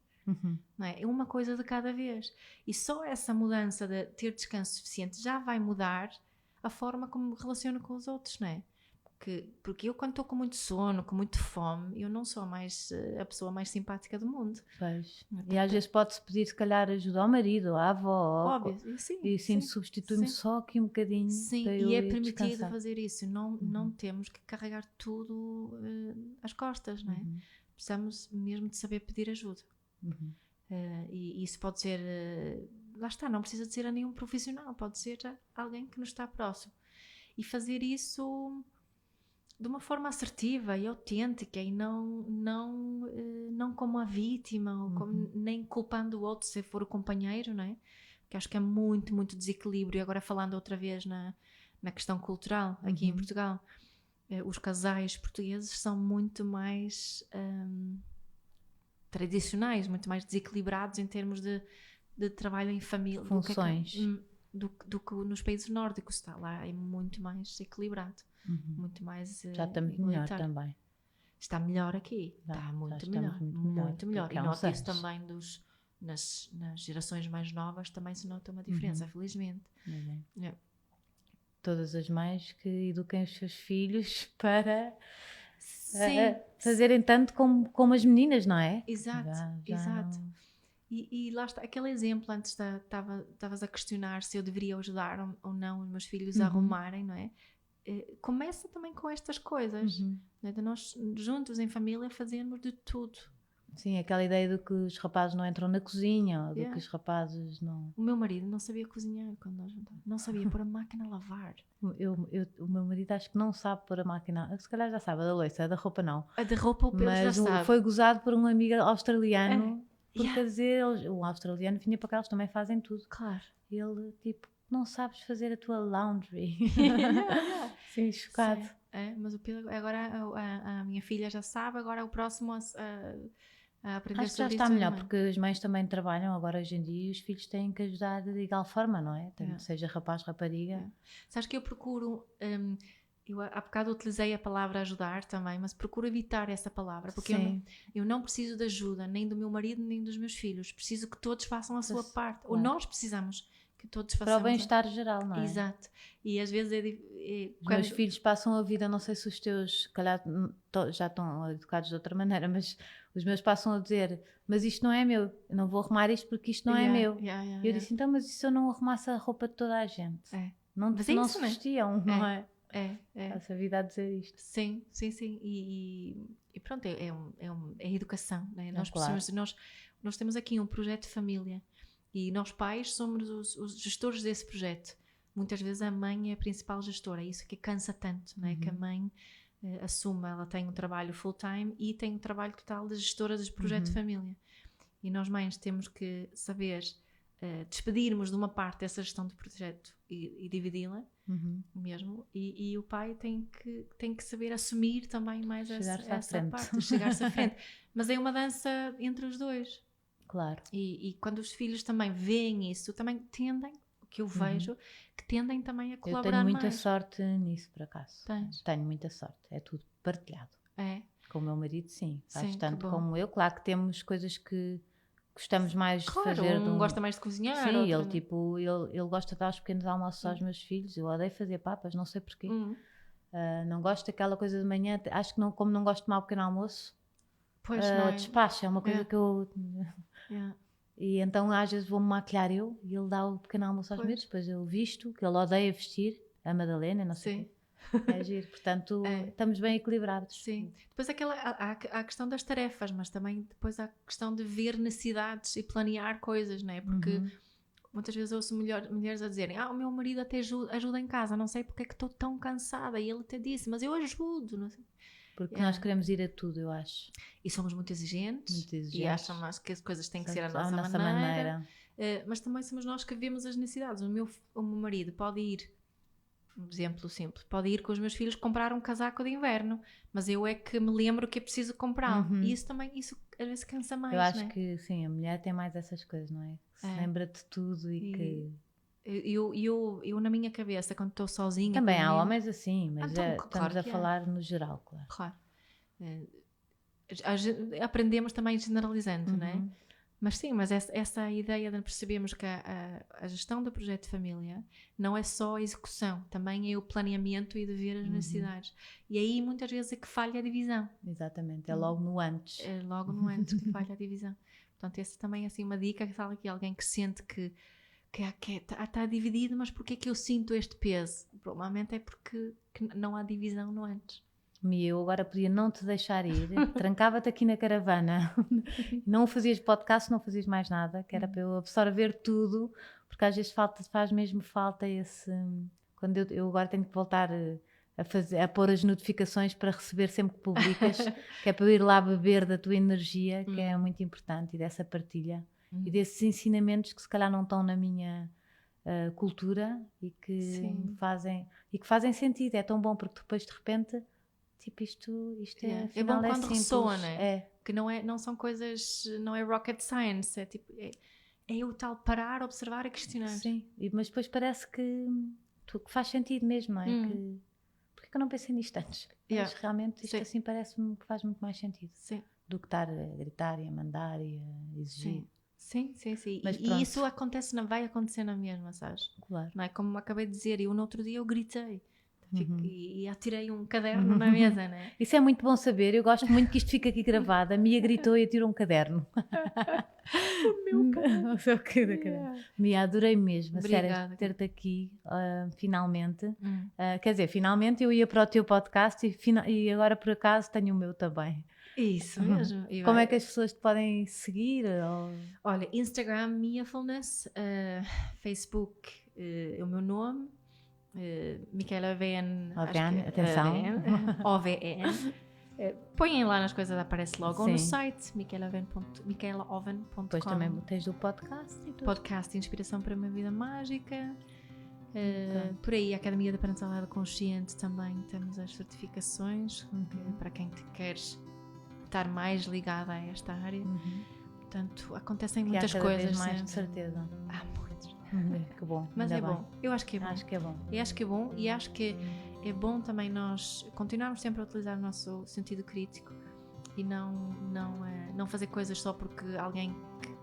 Não é? É uma coisa de cada vez. E só essa mudança de ter descanso suficiente já vai mudar a forma como me relaciono com os outros, não é? Porque eu, quando estou com muito sono, com muito fome, eu não sou mais a pessoa mais simpática do mundo. Pois. E às vezes pode-se pedir, se calhar, ajuda ao marido, à avó. Óbvio, sim. E sim, substitui-me só aqui um bocadinho. Sim, para e eu é permitido descansar. fazer isso. Não temos que carregar tudo às costas, não é? Precisamos mesmo de saber pedir ajuda. E isso pode ser... lá está, não precisa de ser a nenhum profissional. Pode ser alguém que nos está próximo. E fazer isso... de uma forma assertiva e autêntica e não como a vítima ou nem culpando o outro se for o companheiro, não é? Que acho que é muito, muito desequilíbrio. E agora falando outra vez na questão cultural aqui em Portugal, os casais portugueses são muito mais tradicionais, muito mais desequilibrados em termos de trabalho em família. Funções. Do que nos países nórdicos está lá, é muito mais equilibrado. Muito mais já estamos melhor também. Está melhor aqui, está muito melhor, muito melhor. E noto isso também nas gerações mais novas, também se nota uma diferença, felizmente. Todas as mães que eduquem os seus filhos para fazerem tanto como as meninas, não é? Exato. E lá está, aquele exemplo antes, estavas a questionar se eu deveria ajudar ou não os meus filhos a arrumarem, não é? Começa também com estas coisas, né? De nós juntos em família fazermos de tudo. Sim, aquela ideia de que os rapazes não entram na cozinha, ou de que os rapazes não... O meu marido não sabia cozinhar quando nós juntávamos, não sabia pôr a máquina a lavar. O meu marido acho que não sabe pôr a máquina, se calhar já sabe, a da louça, a da roupa não. A da roupa o Pedro já sabe. Mas foi gozado por um amigo australiano, porque quer dizer, o australiano vinha para cá, eles também fazem tudo. Claro. Ele, tipo, não sabes fazer a tua laundry. Sim, chocado. Mas o Pedro, agora a minha filha já sabe, agora o próximo a aprender acho que já está melhor, porque as mães também trabalham agora hoje em dia e os filhos têm que ajudar de igual forma, não é? Seja rapaz, rapariga. Sabes que eu procuro... eu há bocado utilizei a palavra ajudar também, mas procuro evitar essa palavra, porque eu não preciso de ajuda, nem do meu marido, nem dos meus filhos. Preciso que todos façam a sua parte. Claro. Ou nós precisamos que todos façamos. Para o bem-estar geral, não é? Exato. E às vezes os meus filhos passam a vida, não sei se os teus, calhar, já estão educados de outra maneira, mas os meus passam a dizer, mas isto não é meu, eu não vou arrumar isto porque isto não é meu. E eu disse, então, mas e se eu não arrumasse a roupa de toda a gente? Não se vestiam, não é? Passa a vida a dizer isto. Sim. E pronto, é educação, né? Nós temos aqui um projeto de família e nós pais somos os gestores desse projeto. muitas vezes a mãe é a principal gestora, isso que cansa tanto, não é? Que a mãe assume, ela tem um trabalho full-time e tem um trabalho total de gestora dos projetos de família. E nós mães temos que saber despedirmos de uma parte dessa gestão do projeto e dividi-la mesmo, e o pai tem que saber assumir também mais essa parte, chegar-se à frente. Mas é uma dança entre os dois. Claro. E quando os filhos também veem isso, também tendem, o que eu vejo, que tendem também a colaborar mais. Eu tenho muita sorte nisso, por acaso. Tens? Tenho muita sorte, é tudo partilhado. É? Com o meu marido, sim. Faz Sim, tanto como eu. Claro que temos coisas que gostamos mais de fazer. Um gosta mais de cozinhar. Sim, ele gosta de dar os pequenos almoços aos meus filhos. Eu odeio fazer papas, não sei porquê. Não gosto daquela coisa de manhã. Acho que como não gosto de tomar o pequeno almoço, despacha. É uma coisa que eu... E então às vezes vou-me maquilhar eu e ele dá o pequeno almoço aos meus, depois eu visto, que ele odeia vestir, a Madalena, não sei o quê. É giro, portanto estamos bem equilibrados. Sim. Depois há a questão das tarefas, mas também depois há a questão de ver necessidades e planear coisas, não é? Porque muitas vezes ouço mulheres a dizerem: o meu marido até ajuda em casa, não sei porque é que estou tão cansada, e ele até disse, mas eu ajudo, não sei. Porque nós queremos ir a tudo, eu acho. E somos muito exigentes. E achamos que as coisas têm que ser a nossa maneira. Mas também somos nós que vemos as necessidades. O meu marido pode ir, um exemplo simples, pode ir com os meus filhos comprar um casaco de inverno, mas eu é que me lembro que é preciso comprá-lo. E isso às vezes cansa mais. Eu acho que sim, a mulher tem mais essas coisas, não é? Que se lembra de tudo e que... Eu na minha cabeça, quando estou sozinha... Também há homens assim, mas então, estamos a falar no geral, claro. Claro. Aprendemos também generalizando, não é? Mas sim, mas essa ideia de percebermos que a gestão do projeto de família não é só a execução, também é o planeamento e de ver as necessidades. E aí muitas vezes é que falha a divisão. Exatamente, é logo no antes. É logo no antes que falha a divisão. Portanto, essa também é assim uma dica, que fala aqui alguém que sente que está dividido, mas porquê é que eu sinto este peso? Provavelmente é porque não há divisão no antes. Eu agora podia não te deixar ir, trancava-te aqui na caravana, não fazias podcast, não fazias mais nada, que era para eu absorver tudo, porque às vezes faz mesmo falta esse... Quando eu agora tenho que voltar a pôr as notificações para receber sempre que publicas, que é para eu ir lá beber da tua energia, que é muito importante, e dessa partilha, e desses ensinamentos que se calhar não estão na minha cultura e que fazem sentido. É tão bom, porque depois de repente... Tipo, isto é bom quando ressoa, não é? Que não são coisas, não é rocket science, é tipo, é o tal parar, observar e questionar. Sim, mas depois parece que faz sentido mesmo, não é? Porque eu não pensei nisto antes? Mas realmente isto assim parece-me que faz muito mais sentido do que estar a gritar e a mandar e a exigir. Sim. E isso vai acontecer na mesma, sabes? Claro. Não é? Como acabei de dizer, no outro dia eu gritei. E atirei um caderno na mesa, né? Isso é muito bom saber, eu gosto muito que isto fique aqui gravado. A Mia gritou e atirou um caderno. O meu caderno. Mia, adorei mesmo, a sério, ter-te aqui, finalmente. Quer dizer, finalmente eu ia para o teu podcast e agora por acaso tenho o meu também. Isso mesmo. Como é que as pessoas te podem seguir? Olha, Instagram, Miafulness, Facebook, o meu nome. Micaela OVN, atenção. OVN. Põem lá nas coisas, aparece logo. Ou no site micaelaoven.com. Depois também tens o podcast e tudo. Podcast Inspiração para uma Vida Mágica. Por aí, a Academia da Parentalidade Consciente também temos as certificações para quem te queres estar mais ligada a esta área. Portanto, acontecem muitas coisas. Mais, de certeza. Há muitos. Que bom. Mas é bom. Eu acho que é bom. Acho que é bom. Eu acho que é bom, e acho que é bom também nós continuarmos sempre a utilizar o nosso sentido crítico e não fazer coisas só porque alguém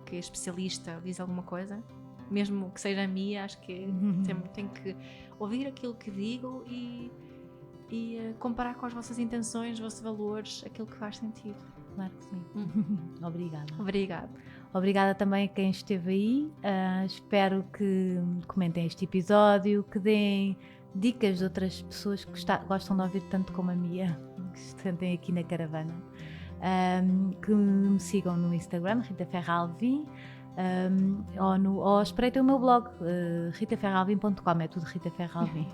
que é especialista diz alguma coisa, mesmo que seja a minha. Acho que tenho que ouvir aquilo que digo e comparar com as vossas intenções, os vossos valores, aquilo que faz sentido. Claro que sim. Obrigada. Obrigada também a quem esteve aí. Espero que comentem este episódio, que deem dicas de outras pessoas que gostam de ouvir tanto como a Mia, que se sentem aqui na caravana. Que me sigam no Instagram, Rita Ferra Alvim. ou espreitem o meu blog, ritaferralvim.com, é tudo Rita Ferralvim.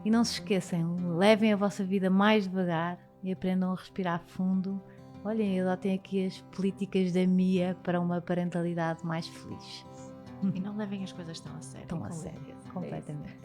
E não se esqueçam, levem a vossa vida mais devagar e aprendam a respirar fundo. Olhem, adotem aqui as políticas da Mia para uma parentalidade mais feliz. E não levem as coisas tão a sério. Tão a sério, completamente.